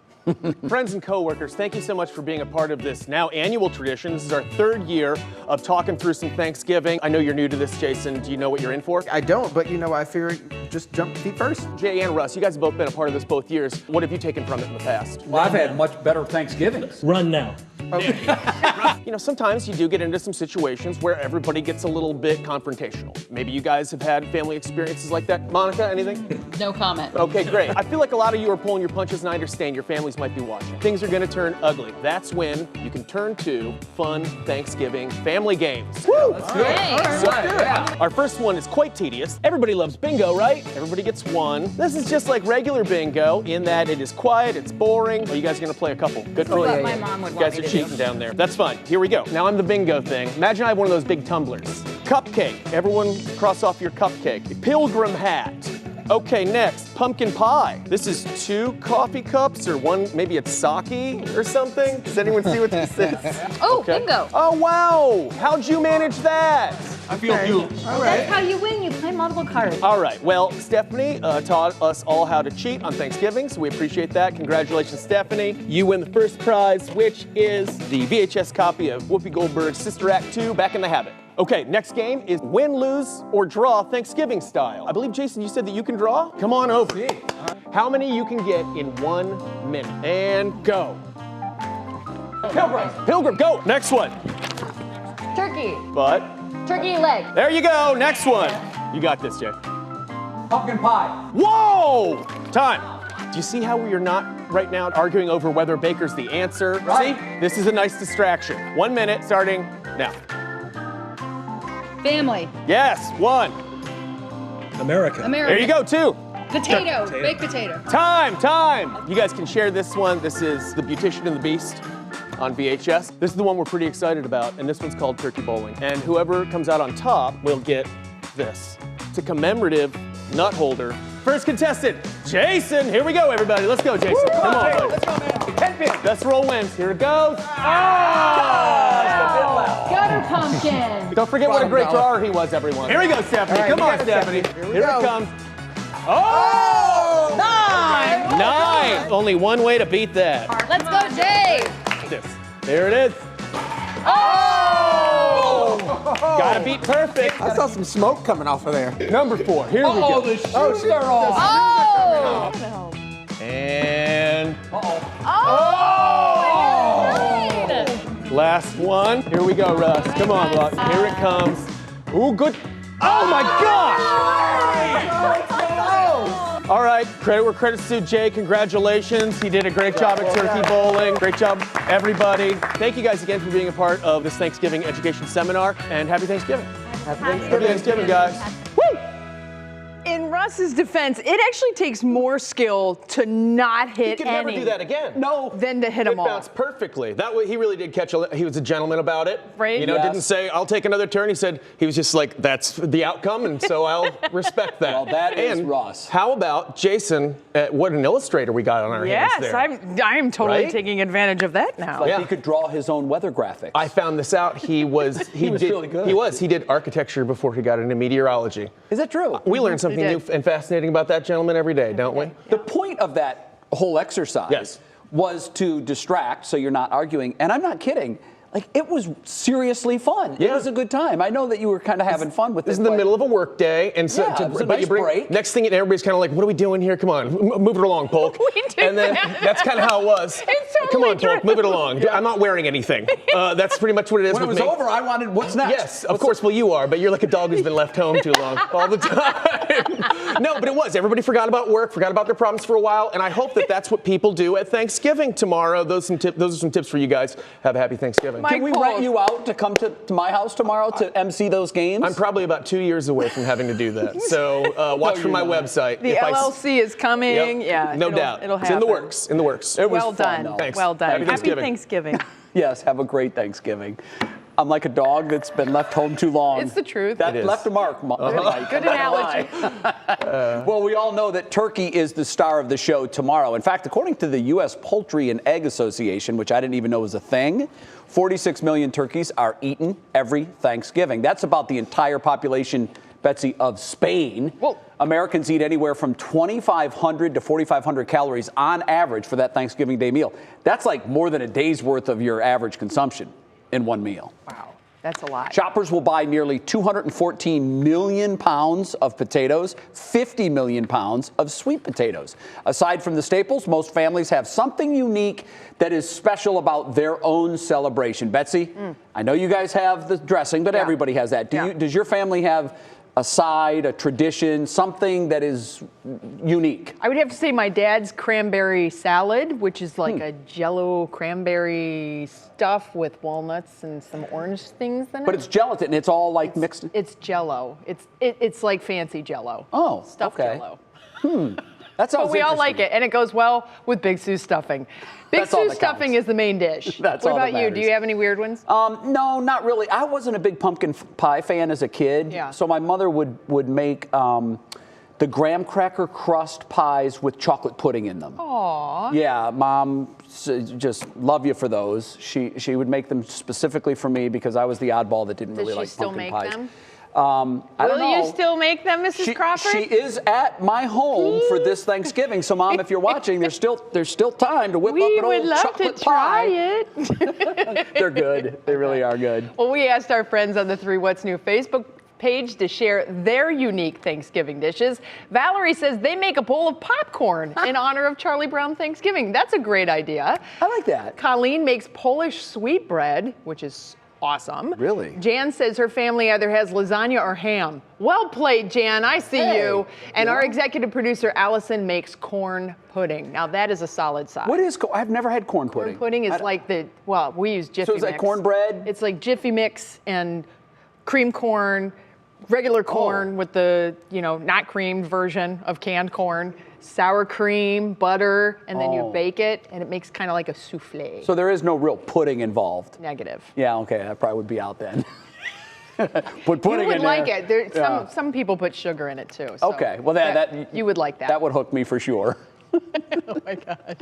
Friends and coworkers, thank you so much for being a part of this now annual tradition. This is our 3rd year of talking through some Thanksgiving. I know you're new to this, Jason. Do you know what you're in for? I don't, but I figure just jump feet first. Jay and Russ, you guys have both been a part of this both years. What have you taken from it in the past? Well, I've had much better Thanksgivings. Run now. You know, sometimes you do get into some situations where everybody gets a little bit confrontational. Maybe you guys have had family experiences like that. Monica, anything? No comment. Okay, great. I feel like a lot of you are pulling your punches, and I understand your families might be watching. Things are going to turn ugly. That's when you can turn to fun Thanksgiving family games. Woo! Let's do it. Our first one is quite tedious. Everybody loves bingo, right? Everybody gets one. This is just like regular bingo in that it is quiet, it's boring. Well, you guys are going to play a couple. Good for you. My mom would You want guys me are to do. cheating down there. That's fine. Here we go. Now I'm the bingo thing. Imagine I have one of those big tumblers. Cupcake. Everyone cross off your cupcake. Pilgrim hat. Okay, next, pumpkin pie. This is 2 coffee cups or one, maybe it's sake or something. Does anyone see what this is? Oh, bingo. Oh, wow. How'd you manage that? I feel you. All That's how you win. You play multiple cards. All right, well, Stephanie taught us all how to cheat on Thanksgiving, so we appreciate that. Congratulations, Stephanie. You win the first prize, which is the VHS copy of Whoopi Goldberg's Sister Act 2, Back in the Habit. Okay, next game is win, lose, or draw Thanksgiving style. I believe, Jason, you said that you can draw? Come on over. How many you can get in 1 minute? And go. Pilgrim, go. Next one. Turkey. But, Turkey leg. there you go. Next one. You got this, Jay. Pumpkin pie. Whoa! Time. Do you see how we are not right now arguing over whether Baker's the answer? Right. See? This is a nice distraction. 1 minute starting now. Family. Yes, 1. America. America. There you go, 2. Potato. Baked potato. Time. You guys can share this one. This is The Beautician and the Beast on VHS. This is the one we're pretty excited about, and this one's called Turkey Bowling. And whoever comes out on top will get this. It's a commemorative nut holder. First contestant, Jason. Here we go, everybody. Let's go, Jason. Come on, buddy. Let's go, man. 10 pins. Best roll wins. Here it goes. Gutter pumpkin. Don't forget what a great drawer he was, everyone. Here we go, Stephanie. All right, Come you on, got it, Stephanie. Stephanie. Here it comes. Oh! 9. Only one way to beat that. Let's go, Jay. This. There it is. Oh! Gotta beat perfect. I saw some smoke coming off of there. Number 4. Here we go. The shoes are off. Oh! And Oh! last one. Here we go, Russ. Come on, Russ. Here it comes. Ooh, good. Oh my gosh! All right, credit where credit's due, Jay. Congratulations. He did a great job at turkey bowling. Great job, everybody. Thank you guys again for being a part of this Thanksgiving education seminar, and happy Thanksgiving. Happy Thanksgiving, guys. Woo! In Russ's defense, it actually takes more skill to not hit He could any never do that again. than to hit them all. It bounced perfectly. That way, he really did catch he was a gentleman about it. Right. You know, Yes. didn't say, I'll take another turn. He said, he was just like, that's the outcome, and so I'll respect that. Well, that is and Ross. How about Jason? What an illustrator we got on our hands Yes, there. I'm totally Right? taking advantage of that now. Like Yeah. he could draw his own weather graphics. I found this out. He was was really good. He did architecture before he got into meteorology. Is that true? We learn something did. new and fascinating about that gentleman every day, don't we? The point of that whole exercise Yes. was to distract so you're not arguing. And I'm not kidding. Like, it was seriously fun. It Yeah. was a good time. I know that you were kind of having fun with This it. is in the but- middle of a work day, and so Yeah, it was a but nice you bring break. next thing, and everybody's kind of like, "What are we doing here? Come on, move it along, Polk." We did and then that. that's kind of how it was. It's Come totally on, Polk, true. move it along. I'm not wearing anything. That's pretty much what it is When it with was me. over, I wanted, what's next? Yes, of course. Well, you are, but you're like a dog who's been left home too long all the time. No, but it was. Everybody forgot about work, forgot about their problems for a while, and I hope that that's what people do at Thanksgiving tomorrow. Those are some tips for you guys. Have a happy Thanksgiving. Can we rent you out to come to my house tomorrow to MC those games? I'm probably about 2 years away from having to do that. So watch from my website. The LLC is coming. Yep, Yeah, no it'll- doubt. It'll It's happen. in the works. In the works. It was Well fun, done. though. Thanks. Well done. Happy Thanksgiving. Thanksgiving. Yes, have a great Thanksgiving. I'm like a dog that's been left home too long. It's the truth. That It is. left a mark. Mike. Good I'm not analogy. gonna lie. Well, we all know that turkey is the star of the show tomorrow. In fact, according to the U.S. Poultry and Egg Association, which I didn't even know was a thing, 46 million turkeys are eaten every Thanksgiving. That's about the entire population, Betsy, of Spain. Whoa. Americans eat anywhere from 2,500 to 4,500 calories on average for that Thanksgiving Day meal. That's like more than a day's worth of your average consumption in one meal. Wow. That's a lot. Shoppers will buy nearly 214 million pounds of potatoes, 50 million pounds of sweet potatoes. Aside from the staples, most families have something unique that is special about their own celebration. Betsy, I know you guys have the dressing, but everybody has that. Does your family have a side, a tradition, something that is unique? I would have to say my dad's cranberry salad, which is like a Jell-O cranberry stuff with walnuts and some orange things in it. But it's gelatin. It's all like mixed. It's Jell-O. It's like fancy Jell-O. Oh, stuffed okay. Jell-O. That sounds But we all like interesting. it, and it goes well with Big Sue's stuffing. Big That's all Sue's that stuffing counts. is the main dish. That's what all that about you? Do matters. you have any weird ones? No, not really. I wasn't a big pumpkin pie fan as a kid. Yeah. So my mother would make the graham cracker crust pies with chocolate pudding in them. Aww. Yeah, Mom, just love you for those. She would make them specifically for me because I was the oddball that didn't really Does she like still pumpkin make pies. them? I don't Will know. you still make them, Mrs. Crawford? She is at my home for this Thanksgiving. So, Mom, if you're watching, there's still time to whip up an We would old love chocolate to try pie. it. They're good. They really are good. Well, we asked our friends on the 3 What's New Facebook page to share their unique Thanksgiving dishes. Valerie says they make a bowl of popcorn in honor of Charlie Brown Thanksgiving. That's a great idea. I like that. Colleen makes Polish sweetbread, which is awesome. Really? Jan says her family either has lasagna or ham. Well played, Jan. I see you. And our executive producer, Allison, makes corn pudding. Now, that is a solid side. What is I've never had corn pudding. Corn pudding is like we use Jiffy Mix. So is that cornbread? It's like Jiffy Mix and cream corn, regular corn with the, not creamed version of canned corn, sour cream, butter, and then you bake it, and it makes kind of like a souffle. So there is no real pudding involved. Negative. Yeah, okay, I probably would be out then. Put pudding You would in like there. it. Some people put sugar in it too. So Okay, well that you would like that. That would hook me for sure. Oh my God.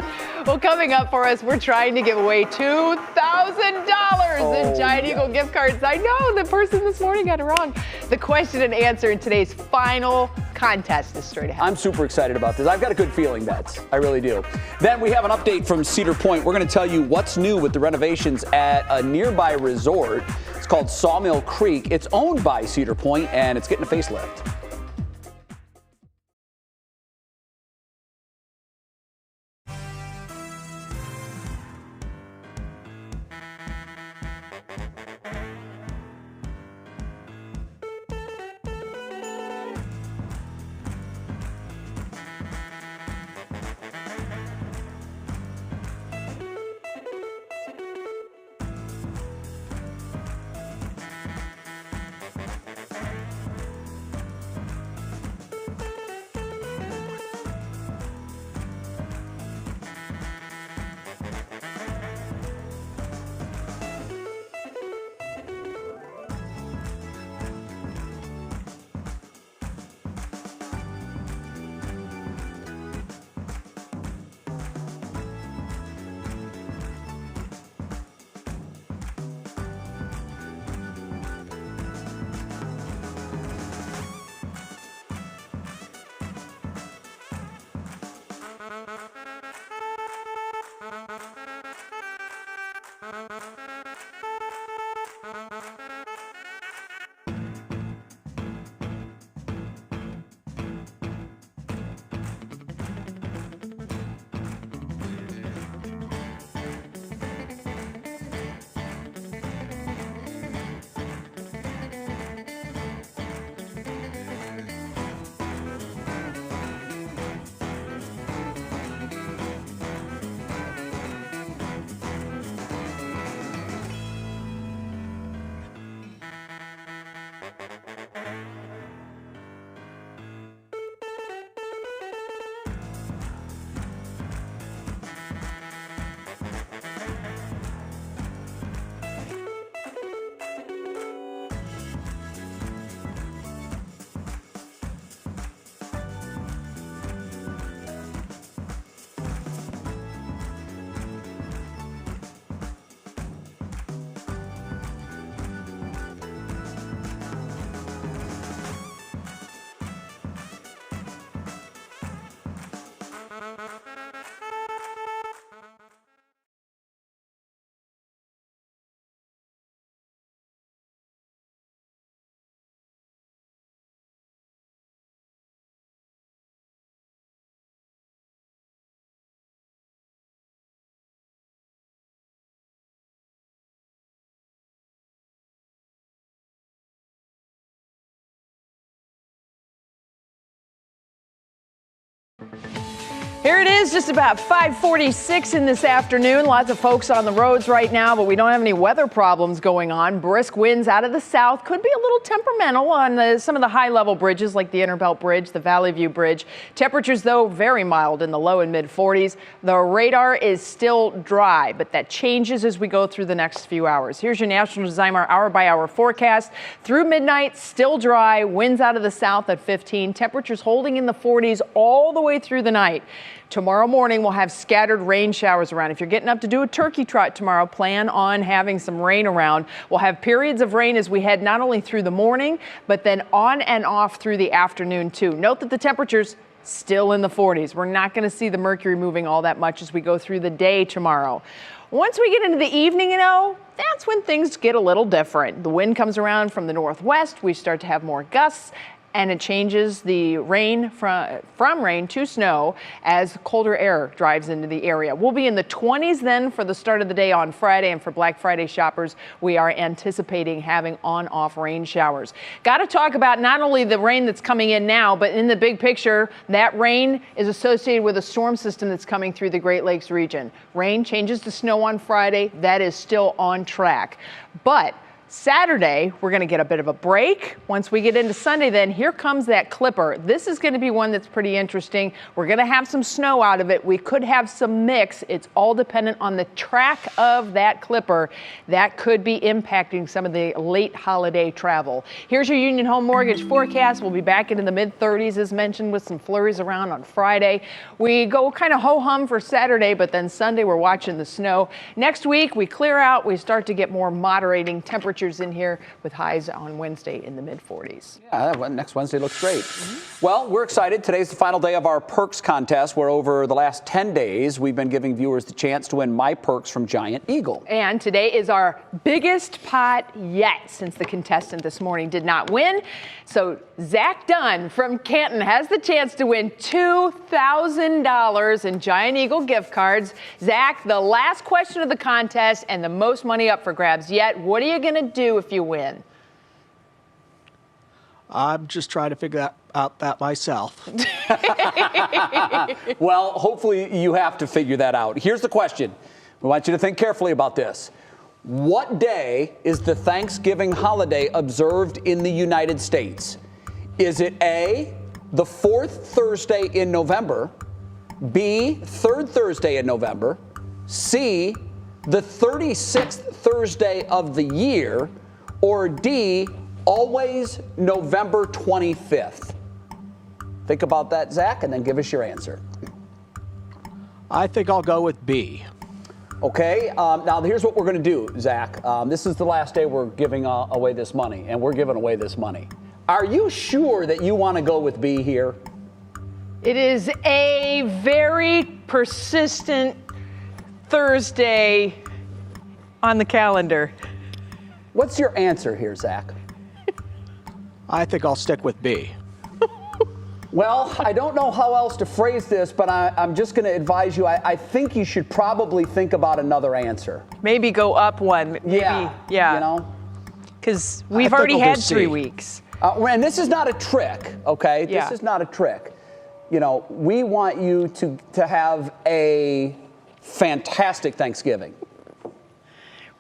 Well, coming up for us, we're trying to give away $2,000 in Giant Eagle gift cards. I know the person this morning got it wrong. The question and answer in today's final contest is straight ahead. I'm super excited about this. I've got a good feeling, Bets. I really do. Then we have an update from Cedar Point. We're going to tell you what's new with the renovations at a nearby resort. It's called Sawmill Creek. It's owned by Cedar Point, and it's getting a facelift. Here it is, just about 5:46 in this afternoon. Lots of folks on the roads right now, but we don't have any weather problems going on. Brisk winds out of the south could be a little temperamental on some of the high-level bridges like the Interbelt Bridge, the Valley View Bridge. Temperatures, though, very mild in the low and mid-40s. The radar is still dry, but that changes as we go through the next few hours. Here's your National Designer hour-by-hour forecast. Through midnight, still dry, winds out of the south at 15, temperatures holding in the 40s all the way through the night. Tomorrow morning, we'll have scattered rain showers around. If you're getting up to do a turkey trot tomorrow, plan on having some rain around. We'll have periods of rain as we head not only through the morning, but then on and off through the afternoon, too. Note that the temperatures still in the 40s. We're not going to see the mercury moving all that much as we go through the day tomorrow. Once we get into the evening, that's when things get a little different. The wind comes around from the northwest. We start to have more gusts, and it changes the rain from rain to snow as colder air drives into the area. We'll be in the 20s then for the start of the day on Friday, and for Black Friday shoppers, we are anticipating having on-off rain showers. Got to talk about not only the rain that's coming in now, but in the big picture, that rain is associated with a storm system that's coming through the Great Lakes region. Rain changes to snow on Friday. That is still on track. But Saturday, we're going to get a bit of a break. Once we get into Sunday, then here comes that clipper. This is going to be one that's pretty interesting. We're going to have some snow out of it. We could have some mix. It's all dependent on the track of that clipper. That could be impacting some of the late holiday travel. Here's your Union Home Mortgage forecast. We'll be back into the mid-30s, as mentioned, with some flurries around on Friday. We go kind of ho-hum for Saturday, but then Sunday we're watching the snow. Next week, we clear out. We start to get more moderating temperatures in here with highs on Wednesday in the mid-40s. Yeah, next Wednesday looks great. Well, we're excited. Today's the final day of our Perks contest, where over the last 10 days, we've been giving viewers the chance to win My Perks from Giant Eagle. And today is our biggest pot yet, since the contestant this morning did not win. So Zach Dunn from Canton has the chance to win $2,000 in Giant Eagle gift cards. Zach, the last question of the contest and the most money up for grabs yet. What are you going to do if you win? I'm just trying to figure out that myself. Well, hopefully you have to figure that out. Here's the question. We want you to think carefully about this. What day is the Thanksgiving holiday observed in the United States? Is it A, the fourth Thursday in November, B, third Thursday in November, C, the 36th Thursday of the year, or D, always November 25th? Think about that, Zach, and then give us your answer. I think I'll go with B. Okay, now here's what we're going to do, Zach. This is the last day we're giving away this money, and we're giving away this money. Are you sure that you want to go with B here? It is a very persistent Thursday on the calendar. What's your answer here, Zach? I think I'll stick with B. Well, I don't know how else to phrase this, but I'm just going to advise you. I think you should probably think about another answer. Maybe go up one. Maybe, yeah. You know? Because we've already had 3 weeks. And this is not a trick, okay? Yeah. This is not a trick. You know, we want you to have a fantastic Thanksgiving.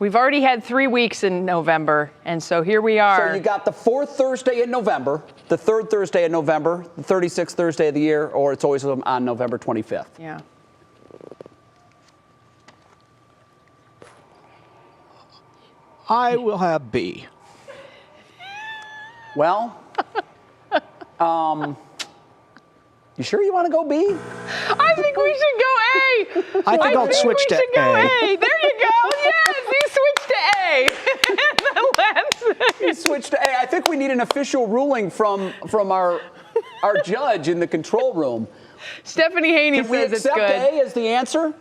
We've already had 3 weeks in November, and so here we are. So you got the fourth Thursday in November, the third Thursday in November, the 36th Thursday of the year, or it's always on November 25th. Yeah. I will have B. Well, you sure you want to go B? I think we should go A. I think I'll switch to A. There you go. Yes, you switched to A. You switched to A. I think we need an official ruling from our judge in the control room. Stephanie Haney says it's good. Can we accept A as the answer?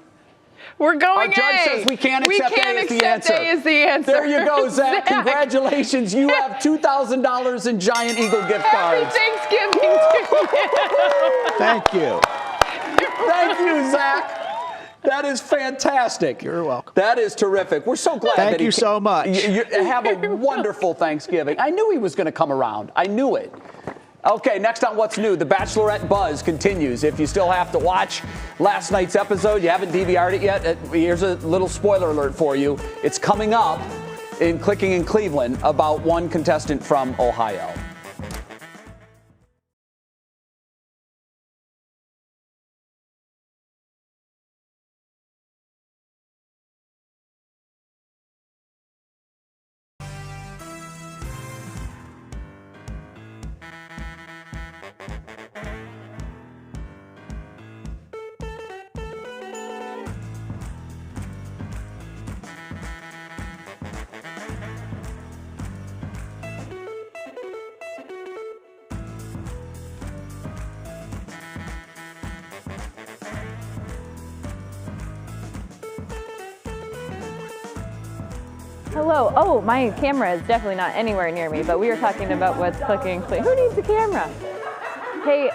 We're going A. Our judge says we can't accept A as the answer. A as the answer. There you go, Zach. Congratulations. You have $2,000 in Giant Eagle gift cards. Happy Thanksgiving to you. Thank you. Thank you, Zach. That is fantastic. You're welcome. That is terrific. We're so glad Thank you so much. You have a wonderful Thanksgiving. I knew he was going to come around. I knew it. Okay, next on What's New, the Bachelorette buzz continues. If you still have to watch last night's episode, you haven't DVR'd it yet, here's a little spoiler alert for you. It's coming up in Clicking in Cleveland about one contestant from Ohio. Hello. Oh, my camera is definitely not anywhere near me, but we were talking about what's clicking. Who needs a camera? Hey.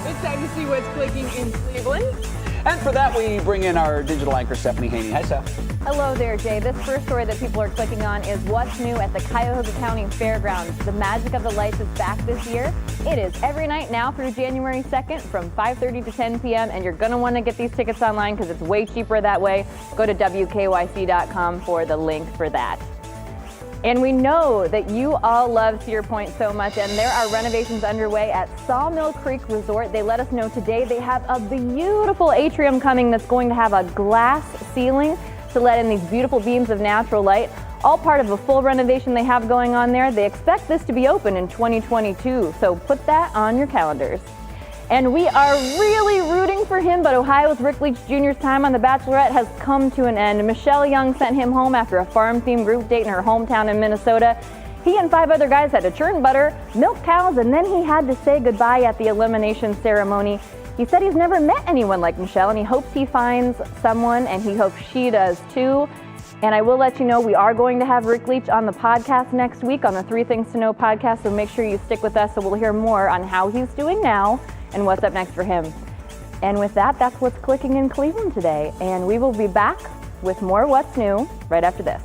It's time to see what's clicking in Cleveland. And for that, we bring in our digital anchor, Stephanie Haney. Hi, Steph. Hello there, Jay. This first story that people are clicking on is what's new at the Cuyahoga County Fairgrounds. The magic of the lights is back this year. It is every night now through January 2nd from 5:30 to 10 p.m. And you're going to want to get these tickets online because it's way cheaper that way. Go to WKYC.com for the link for that. And we know that you all love Cedar Point so much, and there are renovations underway at Sawmill Creek Resort. They let us know today they have a beautiful atrium coming that's going to have a glass ceiling to let in these beautiful beams of natural light, all part of a full renovation they have going on there. They expect this to be open in 2022, so put that on your calendars. And we are really rooting for him, but Ohio's Rick Leach Jr.'s time on The Bachelorette has come to an end. Michelle Young sent him home after a farm-themed group date in her hometown in Minnesota. He and 5 other guys had to churn butter, milk cows, and then he had to say goodbye at the elimination ceremony. He said he's never met anyone like Michelle, and he hopes he finds someone, and he hopes she does too. And I will let you know we are going to have Rick Leach on the podcast next week on the 3 Things to Know podcast, so make sure you stick with us so we'll hear more on how he's doing now and what's up next for him. And with that, that's what's clicking in Cleveland today. And we will be back with more What's New right after this.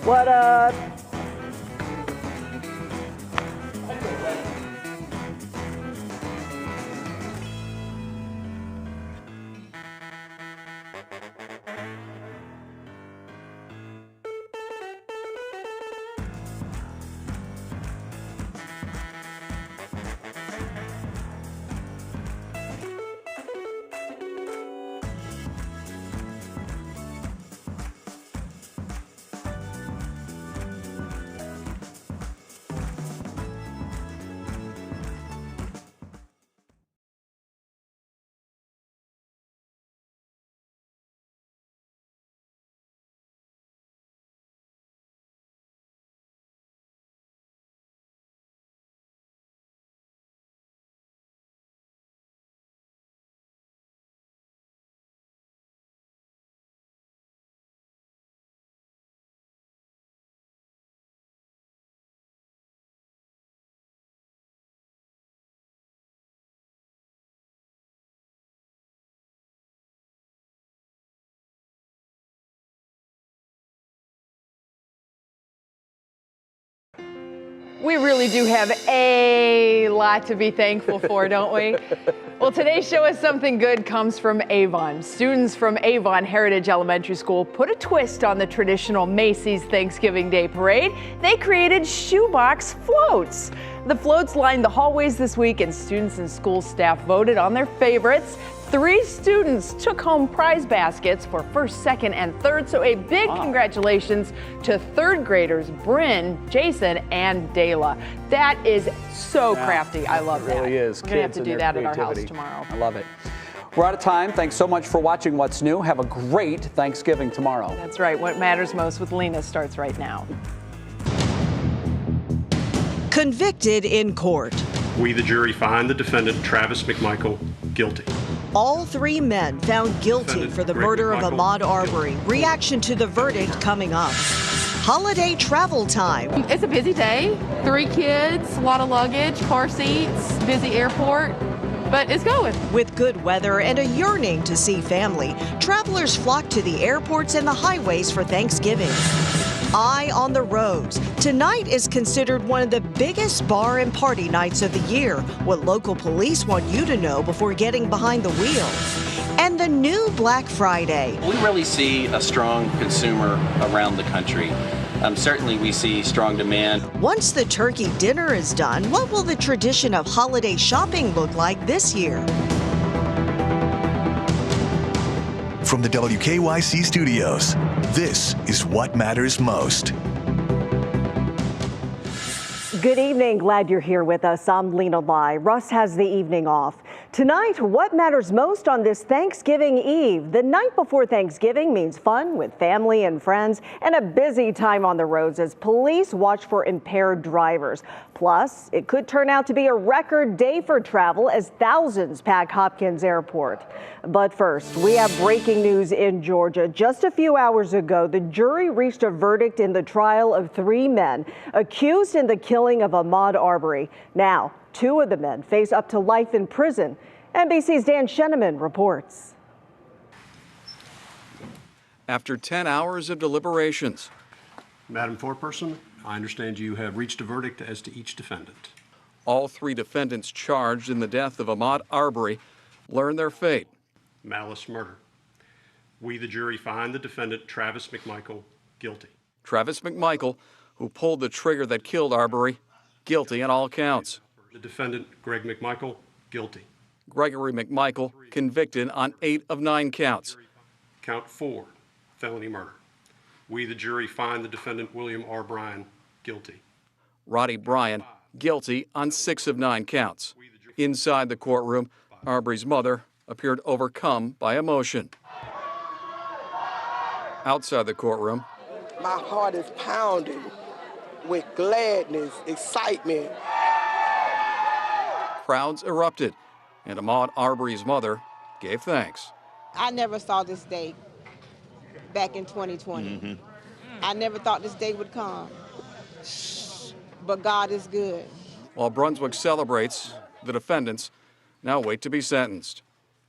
What up? We really do have a lot to be thankful for, don't we? Well, today's Show Us Something Good comes from Avon. Students from Avon Heritage Elementary School put a twist on the traditional Macy's Thanksgiving Day Parade. They created shoebox floats. The floats lined the hallways this week, and students and school staff voted on their favorites. 3 students took home prize baskets for first, second, and third. So a big congratulations to third graders Bryn, Jason, and Dayla. That is so crafty. I love that. It really is. We're going to have to Kids do and that their at our house creativity. tomorrow. I love it. We're out of time. Thanks so much for watching What's New. Have a great Thanksgiving tomorrow. That's right. What Matters Most with Lena starts right now. Convicted in court. We, the jury, find the defendant, Travis McMichael, guilty. All 3 men found guilty for the murder of Ahmaud Arbery. Reaction to the verdict coming up. Holiday travel time. It's a busy day. 3 kids, a lot of luggage, car seats, busy airport, but it's going. With good weather and a yearning to see family, travelers flock to the airports and the highways for Thanksgiving. Eye on the roads. Tonight is considered one of the biggest bar and party nights of the year. What local police want you to know before getting behind the wheel. And the new Black Friday. We really see a strong consumer around the country. Certainly we see strong demand. Once the turkey dinner is done, what will the tradition of holiday shopping look like this year? From the WKYC studios, this is What Matters Most. Good evening. Glad you're here with us. I'm Lena Lai. Russ has the evening off. Tonight, what matters most on this Thanksgiving Eve? The night before Thanksgiving means fun with family and friends and a busy time on the roads as police watch for impaired drivers. Plus, it could turn out to be a record day for travel as thousands pack Hopkins Airport. But first, we have breaking news in Georgia. Just a few hours ago, the jury reached a verdict in the trial of 3 men accused in the killing of Ahmaud Arbery. Now, 2 of the men face up to life in prison. NBC's Dan Sheneman reports. After 10 hours of deliberations. Madam Foreperson, I understand you have reached a verdict as to each defendant. All 3 defendants charged in the death of Ahmaud Arbery learned their fate. Malice murder. We, the jury, find the defendant, Travis McMichael, guilty. Travis McMichael, who pulled the trigger that killed Arbery, guilty on all counts. The defendant, Greg McMichael, guilty. Gregory McMichael, convicted on 8 of 9 counts. Count 4, felony murder. We, the jury, find the defendant, William R. Bryan, guilty. Roddy Bryan, guilty on 6 of 9 counts. Inside the courtroom, Arbery's mother appeared overcome by emotion. Outside the courtroom, my heart is pounding with gladness, excitement. crowds erupted, and Ahmaud Arbery's mother gave thanks. I never saw this day back in 2020. I never thought this day would come. But God is good. While Brunswick celebrates, the defendants now wait to be sentenced.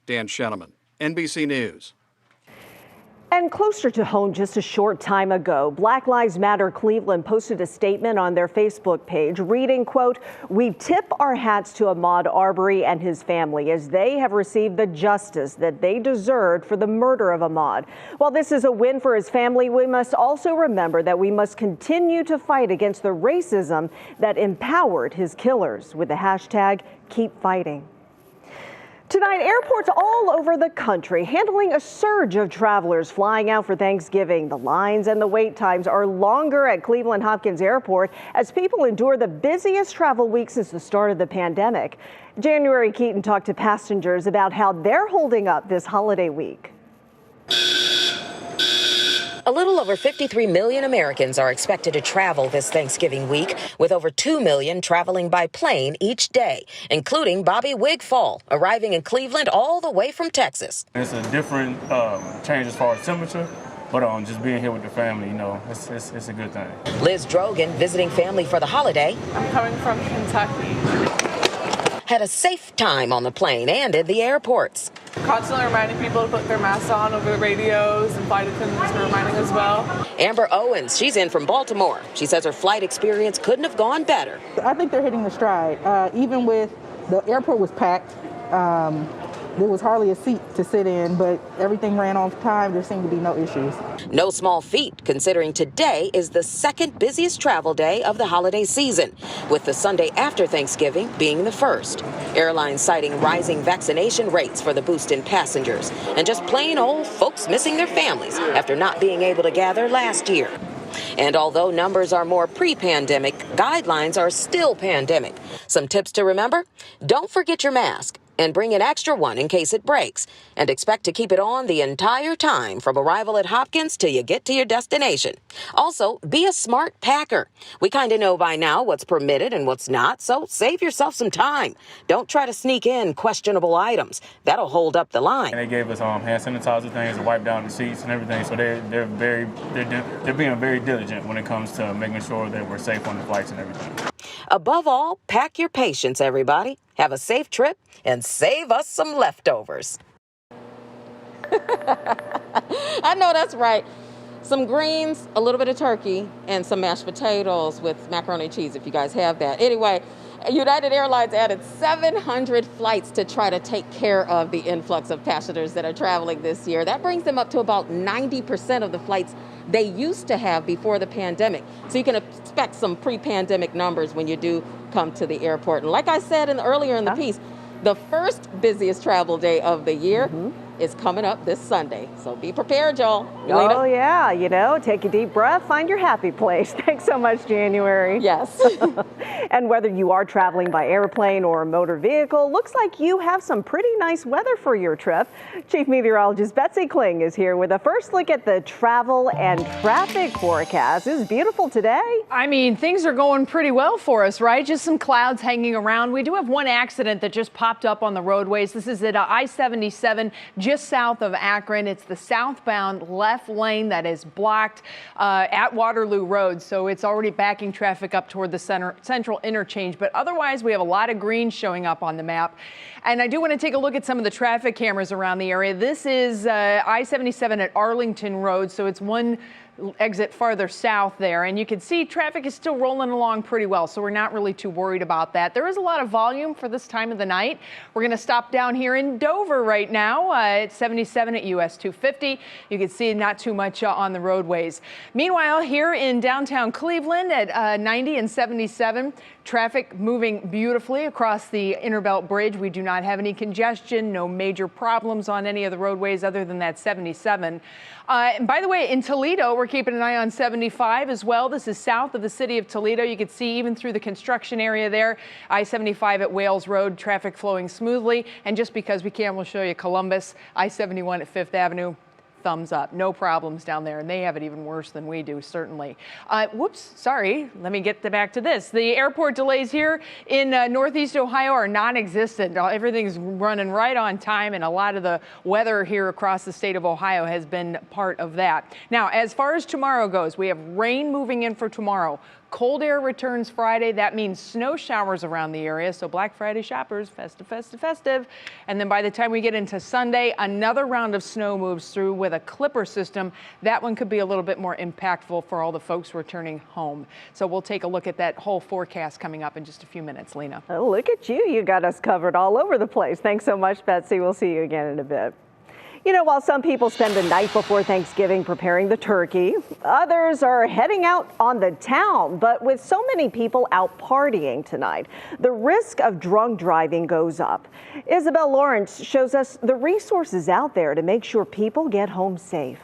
Dan Sheneman, NBC News. And closer to home, just a short time ago, Black Lives Matter Cleveland posted a statement on their Facebook page reading, quote, "We tip our hats to Ahmaud Arbery and his family as they have received the justice that they deserved for the murder of Ahmaud. While this is a win for his family, we must also remember that we must continue to fight against the racism that empowered his killers with the hashtag Keep Fighting." Tonight, airports all over the country handling a surge of travelers flying out for Thanksgiving. The lines and the wait times are longer at Cleveland Hopkins Airport as people endure the busiest travel week since the start of the pandemic. January Keaton talked to passengers about how they're holding up this holiday week. A little over 53 million Americans are expected to travel this Thanksgiving week, with over 2 million traveling by plane each day, including Bobby Wigfall, arriving in Cleveland all the way from Texas. It's a different change as far as temperature, but just being here with the family, it's a good thing. Liz Drogan, visiting family for the holiday. I'm coming from Kentucky. Had a safe time on the plane and in the airports. Constantly reminding people to put their masks on over the radios, and flight attendants were reminding as well. Amber Owens, she's in from Baltimore. She says her flight experience couldn't have gone better. I think they're hitting the stride. Even with the airport was packed, there was hardly a seat to sit in, but everything ran on time. There seemed to be no issues. No small feat, considering today is the second busiest travel day of the holiday season, with the Sunday after Thanksgiving being the first. Airlines citing rising vaccination rates for the boost in passengers, and just plain old folks missing their families after not being able to gather last year. And although numbers are more pre-pandemic, guidelines are still pandemic. Some tips to remember: don't forget your mask, and bring an extra one in case it breaks, and expect to keep it on the entire time from arrival at Hopkins till you get to your destination. Also, be a smart packer. We kind of know by now what's permitted and what's not, so save yourself some time. Don't try to sneak in questionable items. That'll hold up the line. And they gave us hand sanitizer things to wipe down the seats and everything, so they're being very diligent when it comes to making sure that we're safe on the flights and everything. Above all, pack your patience, everybody. Have a safe trip and save us some leftovers. I know that's right. Some greens, a little bit of turkey, and some mashed potatoes with macaroni and cheese, if you guys have that. Anyway, United Airlines added 700 flights to try to take care of the influx of passengers that are traveling this year. That brings them up to about 90% of the flights they used to have before the pandemic. So you can expect some pre-pandemic numbers when you do come to the airport. And like I said earlier in the piece, the first busiest travel day of the year is coming up this Sunday. So be prepared, y'all. Oh, yeah. Take a deep breath, find your happy place. Thanks so much, January. Yes. And whether you are traveling by airplane or motor vehicle, looks like you have some pretty nice weather for your trip. Chief Meteorologist Betsy Kling is here with a first look at the travel and traffic forecast. It's beautiful today. I mean, things are going pretty well for us, right? Just some clouds hanging around. We do have one accident that just popped up on the roadways. This is at I-77. Just south of Akron. It's the southbound left lane that is blocked at Waterloo Road. So it's already backing traffic up toward the central interchange. But otherwise, we have a lot of green showing up on the map. And I do want to take a look at some of the traffic cameras around the area. This is I-77 at Arlington Road. So it's one exit farther south there, and you can see traffic is still rolling along pretty well, so we're not really too worried about that. There is a lot of volume for this time of the night. We're going to stop down here in Dover right now at 77 at US 250. You can see not too much on the roadways. Meanwhile, here in downtown Cleveland at 90 and 77, traffic moving beautifully across the Interbelt Bridge. We do not have any congestion, no major problems on any of the roadways other than that 77. And by the way, in Toledo, we're keeping an eye on 75 as well. This is south of the city of Toledo. You can see even through the construction area there, I-75 at Wales Road, traffic flowing smoothly. And just because we can, we'll show you Columbus, I-71 at 5th Avenue. Thumbs up. No problems down there, and they have it even worse than we do, certainly. Whoops, sorry. Let me get back to this. The airport delays here in Northeast Ohio are non-existent. Everything's running right on time, and a lot of the weather here across the state of Ohio has been part of that. Now, as far as tomorrow goes, we have rain moving in for tomorrow. Cold air returns Friday. That means snow showers around the area. So Black Friday shoppers, festive, festive, festive. And then by the time we get into Sunday, another round of snow moves through with a clipper system. That one could be a little bit more impactful for all the folks returning home. So we'll take a look at that whole forecast coming up in just a few minutes, Lena. Oh, look at you. You got us covered all over the place. Thanks so much, Betsy. We'll see you again in a bit. You know, while some people spend the night before Thanksgiving preparing the turkey, others are heading out on the town. But with so many people out partying tonight, the risk of drunk driving goes up. Isabel Lawrence shows us the resources out there to make sure people get home safe.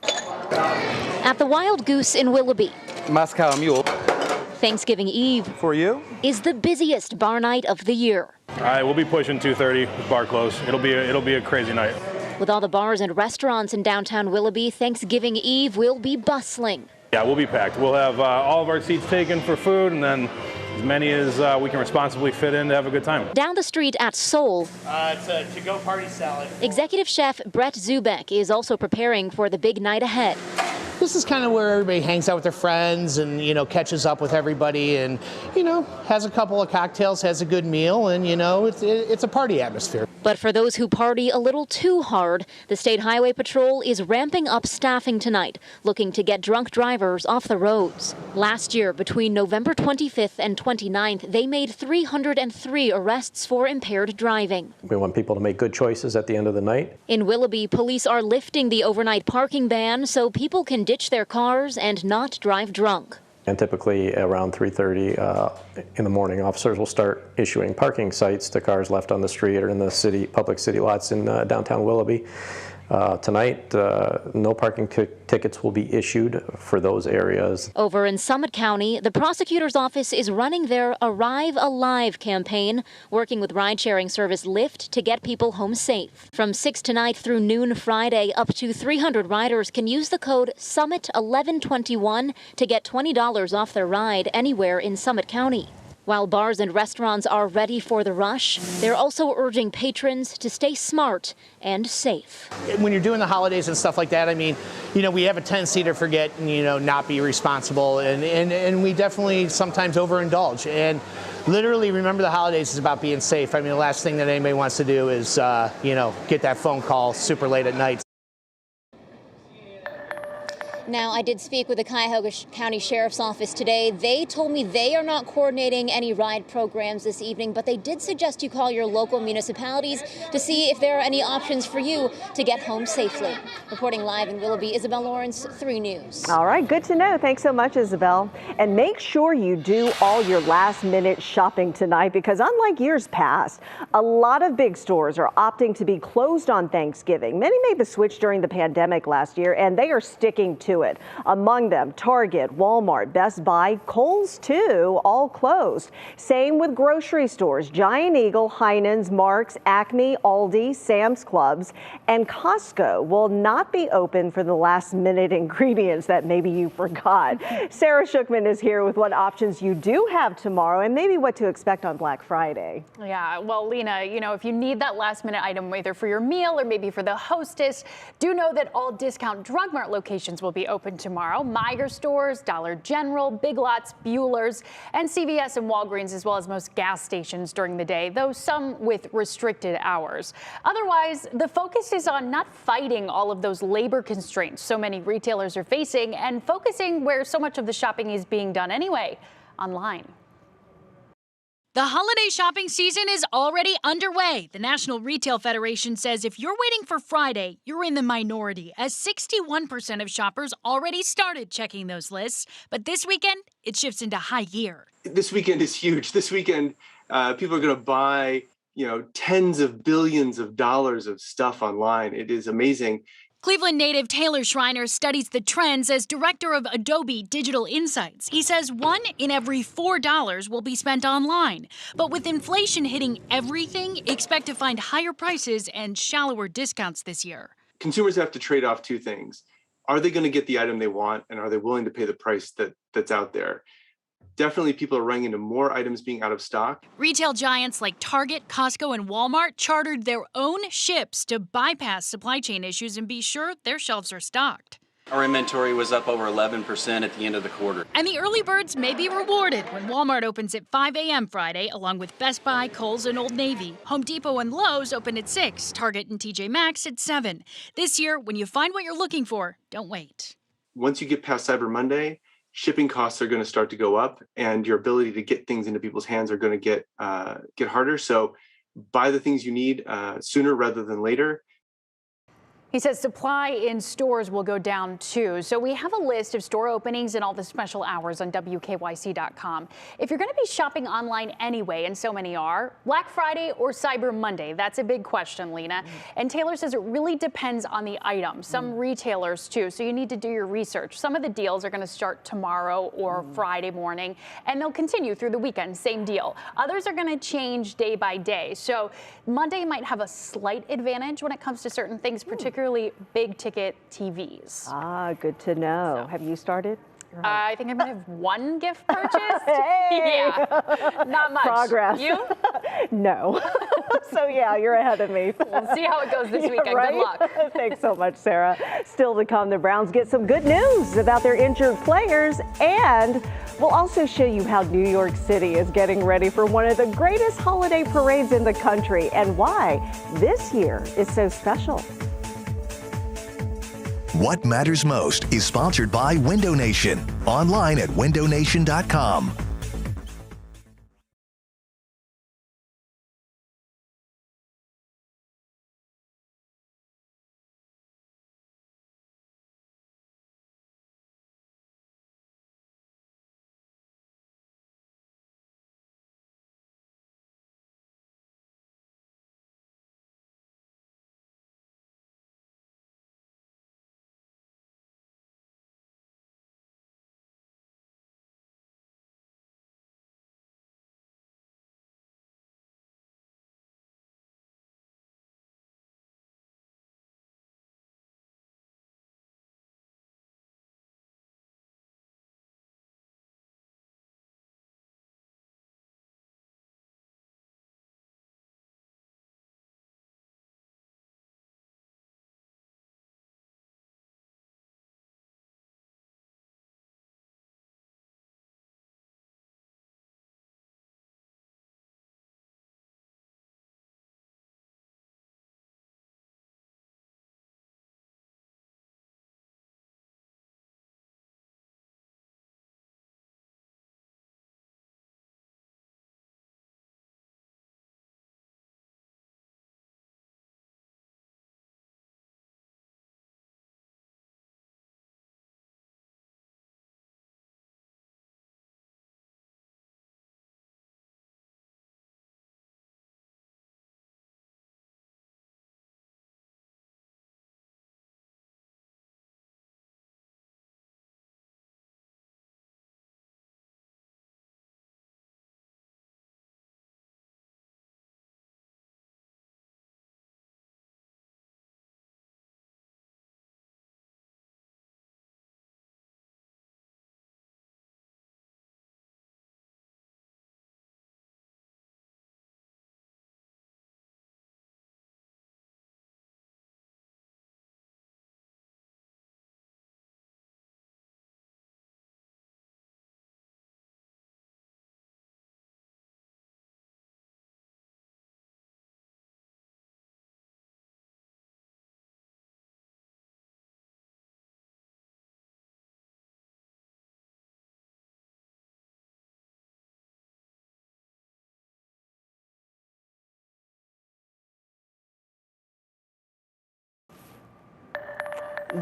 At the Wild Goose in Willoughby, Moscow Mule. Thanksgiving Eve For you? is the busiest bar night of the year. All right, we'll be pushing 2:30 with bar close. It'll be a crazy night. With all the bars and restaurants in downtown Willoughby, Thanksgiving Eve will be bustling. Yeah, we'll be packed. We'll have all of our seats taken for food, and then as many as we can responsibly fit in to have a good time. Down the street at Soul, It's a to-go party salad. executive chef Brett Zubek is also preparing for the big night ahead. This is kind of where everybody hangs out with their friends and, catches up with everybody and, has a couple of cocktails, has a good meal, and, it's a party atmosphere. But for those who party a little too hard, the State Highway Patrol is ramping up staffing tonight, looking to get drunk drivers off the roads. Last year, between November 25th and 29th, they made 303 arrests for impaired driving. We want people to make good choices at the end of the night. In Willoughby, police are lifting the overnight parking ban so people can ditch their cars and not drive drunk. And typically around 3:30 in the morning, officers will start issuing parking cites to cars left on the street or in the public city lots in downtown Willoughby. Tonight, no parking tickets will be issued for those areas. Over in Summit County, the prosecutor's office is running their Arrive Alive campaign, working with ride-sharing service Lyft to get people home safe. From 6 tonight through noon Friday, up to 300 riders can use the code SUMMIT1121 to get $20 off their ride anywhere in Summit County. While bars and restaurants are ready for the rush, they're also urging patrons to stay smart and safe. When you're doing the holidays and stuff like that, we have a tendency to forget and, not be responsible. And we definitely sometimes overindulge. And literally, remember the holidays is about being safe. The last thing that anybody wants to do is, get that phone call super late at night. Now, I did speak with the Cuyahoga County Sheriff's Office today. They told me they are not coordinating any ride programs this evening, but they did suggest you call your local municipalities to see if there are any options for you to get home safely. Reporting live in Willoughby, Isabel Lawrence, 3 News. All right, good to know. Thanks so much, Isabel. And make sure you do all your last-minute shopping tonight because unlike years past, a lot of big stores are opting to be closed on Thanksgiving. Many made the switch during the pandemic last year, and they are sticking to it. Among them, Target, Walmart, Best Buy, Kohl's too, all closed. Same with grocery stores, Giant Eagle, Heinen's, Mark's, Acme, Aldi, Sam's Clubs, and Costco will not be open for the last-minute ingredients that maybe you forgot. Sarah Shookman is here with what options you do have tomorrow and maybe what to expect on Black Friday. Yeah, well, Lena, if you need that last-minute item, either for your meal or maybe for the hostess, do know that all discount Drug Mart locations will be open tomorrow. Meijer stores, Dollar General, Big Lots, Bueller's, and CVS and Walgreens, as well as most gas stations during the day, though some with restricted hours. Otherwise, the focus is on not fighting all of those labor constraints so many retailers are facing and focusing where so much of the shopping is being done anyway, online. The holiday shopping season is already underway. The National Retail Federation says if you're waiting for Friday, you're in the minority, as 61% of shoppers already started checking those lists. But this weekend, it shifts into high gear. This weekend is huge. This weekend, people are going to buy, tens of billions of dollars of stuff online. It is amazing. Cleveland native Taylor Schreiner studies the trends as director of Adobe Digital Insights. He says 1 in every $4 will be spent online. But with inflation hitting everything, expect to find higher prices and shallower discounts this year. Consumers have to trade off 2 things. Are they going to get the item they want, and are they willing to pay the price that's out there? Definitely people are running into more items being out of stock. Retail giants like Target, Costco, and Walmart chartered their own ships to bypass supply chain issues and be sure their shelves are stocked. Our inventory was up over 11% at the end of the quarter. And the early birds may be rewarded when Walmart opens at 5 a.m. Friday, along with Best Buy, Kohl's, and Old Navy. Home Depot and Lowe's open at 6, Target and TJ Maxx at 7. This year, when you find what you're looking for, don't wait. Once you get past Cyber Monday, shipping costs are going to start to go up, and your ability to get things into people's hands are going to get harder. So buy the things you need sooner rather than later. He says supply in stores will go down too. So we have a list of store openings and all the special hours on WKYC.com. If you're going to be shopping online anyway, and so many are, Black Friday or Cyber Monday? That's a big question, Lena. And Taylor says it really depends on the item. Some retailers too, so you need to do your research. Some of the deals are going to start tomorrow or Friday morning, and they'll continue through the weekend, same deal. Others are going to change day by day. So Monday might have a slight advantage when it comes to certain things, particularly big ticket TVs. Ah, good to know. Have you started? I think I might have one gift purchased. Hey! Yeah, not much. Progress. You? No. So yeah, you're ahead of me. We'll see how it goes this weekend. Right? Good luck. Thanks so much, Sarah. Still to come, the Browns get some good news about their injured players, and we'll also show you how New York City is getting ready for one of the greatest holiday parades in the country and why this year is so special. What Matters Most is sponsored by Window Nation. Online at windownation.com.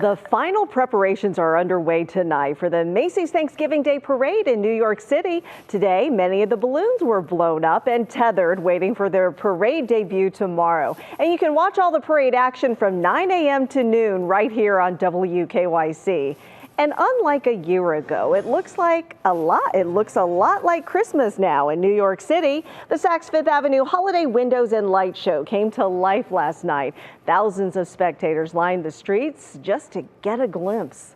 The final preparations are underway tonight for the Macy's Thanksgiving Day Parade in New York City. Today, many of the balloons were blown up and tethered, waiting for their parade debut tomorrow. And you can watch all the parade action from 9 a.m. to noon right here on WKYC. And unlike a year ago, it looks a lot like Christmas now in New York City. The Saks Fifth Avenue Holiday Windows and Light Show came to life last night. Thousands of spectators lined the streets just to get a glimpse.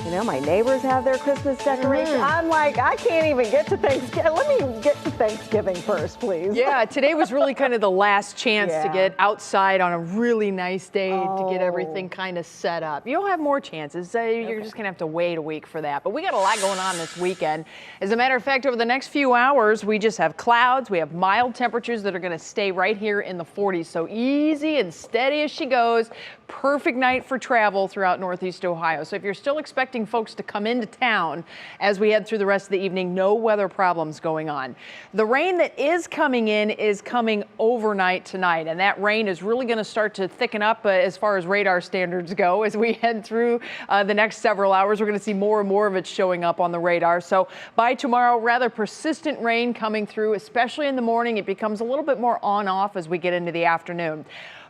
You know, my neighbors have their Christmas decorations. I'm like, I can't even get to Thanksgiving. Let me get to Thanksgiving first, please. Yeah, today was really kind of the last chance to get outside on a really nice day to get everything kind of set up. You'll have more chances. You're just going to have to wait a week for that. But we got a lot going on this weekend. As a matter of fact, over the next few hours, we just have clouds. We have mild temperatures that are going to stay right here in the 40s. So easy and steady as she goes. Perfect night for travel throughout Northeast Ohio. So if you're still expecting folks to come into town as we head through the rest of the evening, no weather problems going on. The rain that is coming in is coming overnight tonight, and that rain is really going to start to thicken up as far as radar standards go as we head through the next several hours. We're going to see more and more of it showing up on the radar. So by tomorrow, rather persistent rain coming through, especially in the morning. It becomes a little bit more on-off as we get into the afternoon.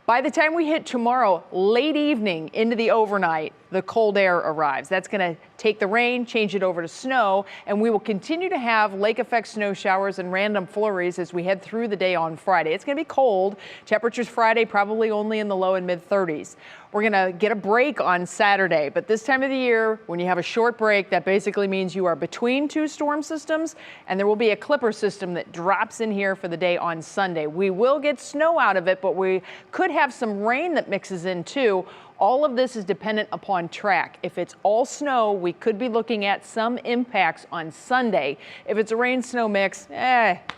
By the time we hit tomorrow, late evening into the overnight, the cold air arrives. That's going to take the rain, change it over to snow, and we will continue to have lake effect snow showers and random flurries as we head through the day on Friday. It's going to be cold. Temperatures Friday probably only in the low and mid 30s. We're going to get a break on Saturday, but this time of the year, when you have a short break, that basically means you are between two storm systems, and there will be a clipper system that drops in here for the day on Sunday. We will get snow out of it, but we could have some rain that mixes in too. All of this is dependent upon track. If it's all snow, we could be looking at some impacts on Sunday. If it's a rain-snow mix,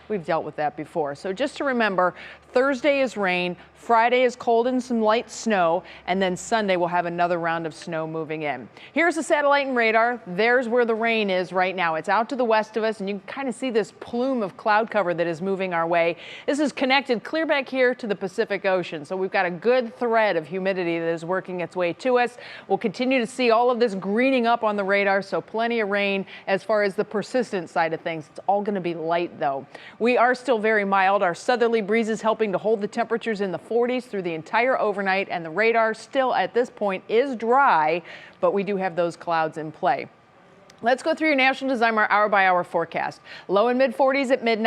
we've dealt with that before. So just to remember, Thursday is rain, Friday is cold and some light snow, and then Sunday we'll have another round of snow moving in. Here's the satellite and radar. There's where the rain is right now. It's out to the west of us, and you can kind of see this plume of cloud cover that is moving our way. This is connected clear back here to the Pacific Ocean, so we've got a good thread of humidity that is working its way to us. We'll continue to see all of this greening up on the radar, so plenty of rain as far as the persistent side of things. It's all going to be light, though. We are still very mild. Our southerly breezes helping to hold the temperatures in the 40s through the entire overnight, and the radar still at this point is dry, but we do have those clouds in play. Let's go through your National Designer hour-by-hour forecast. Low and mid 40s at midnight.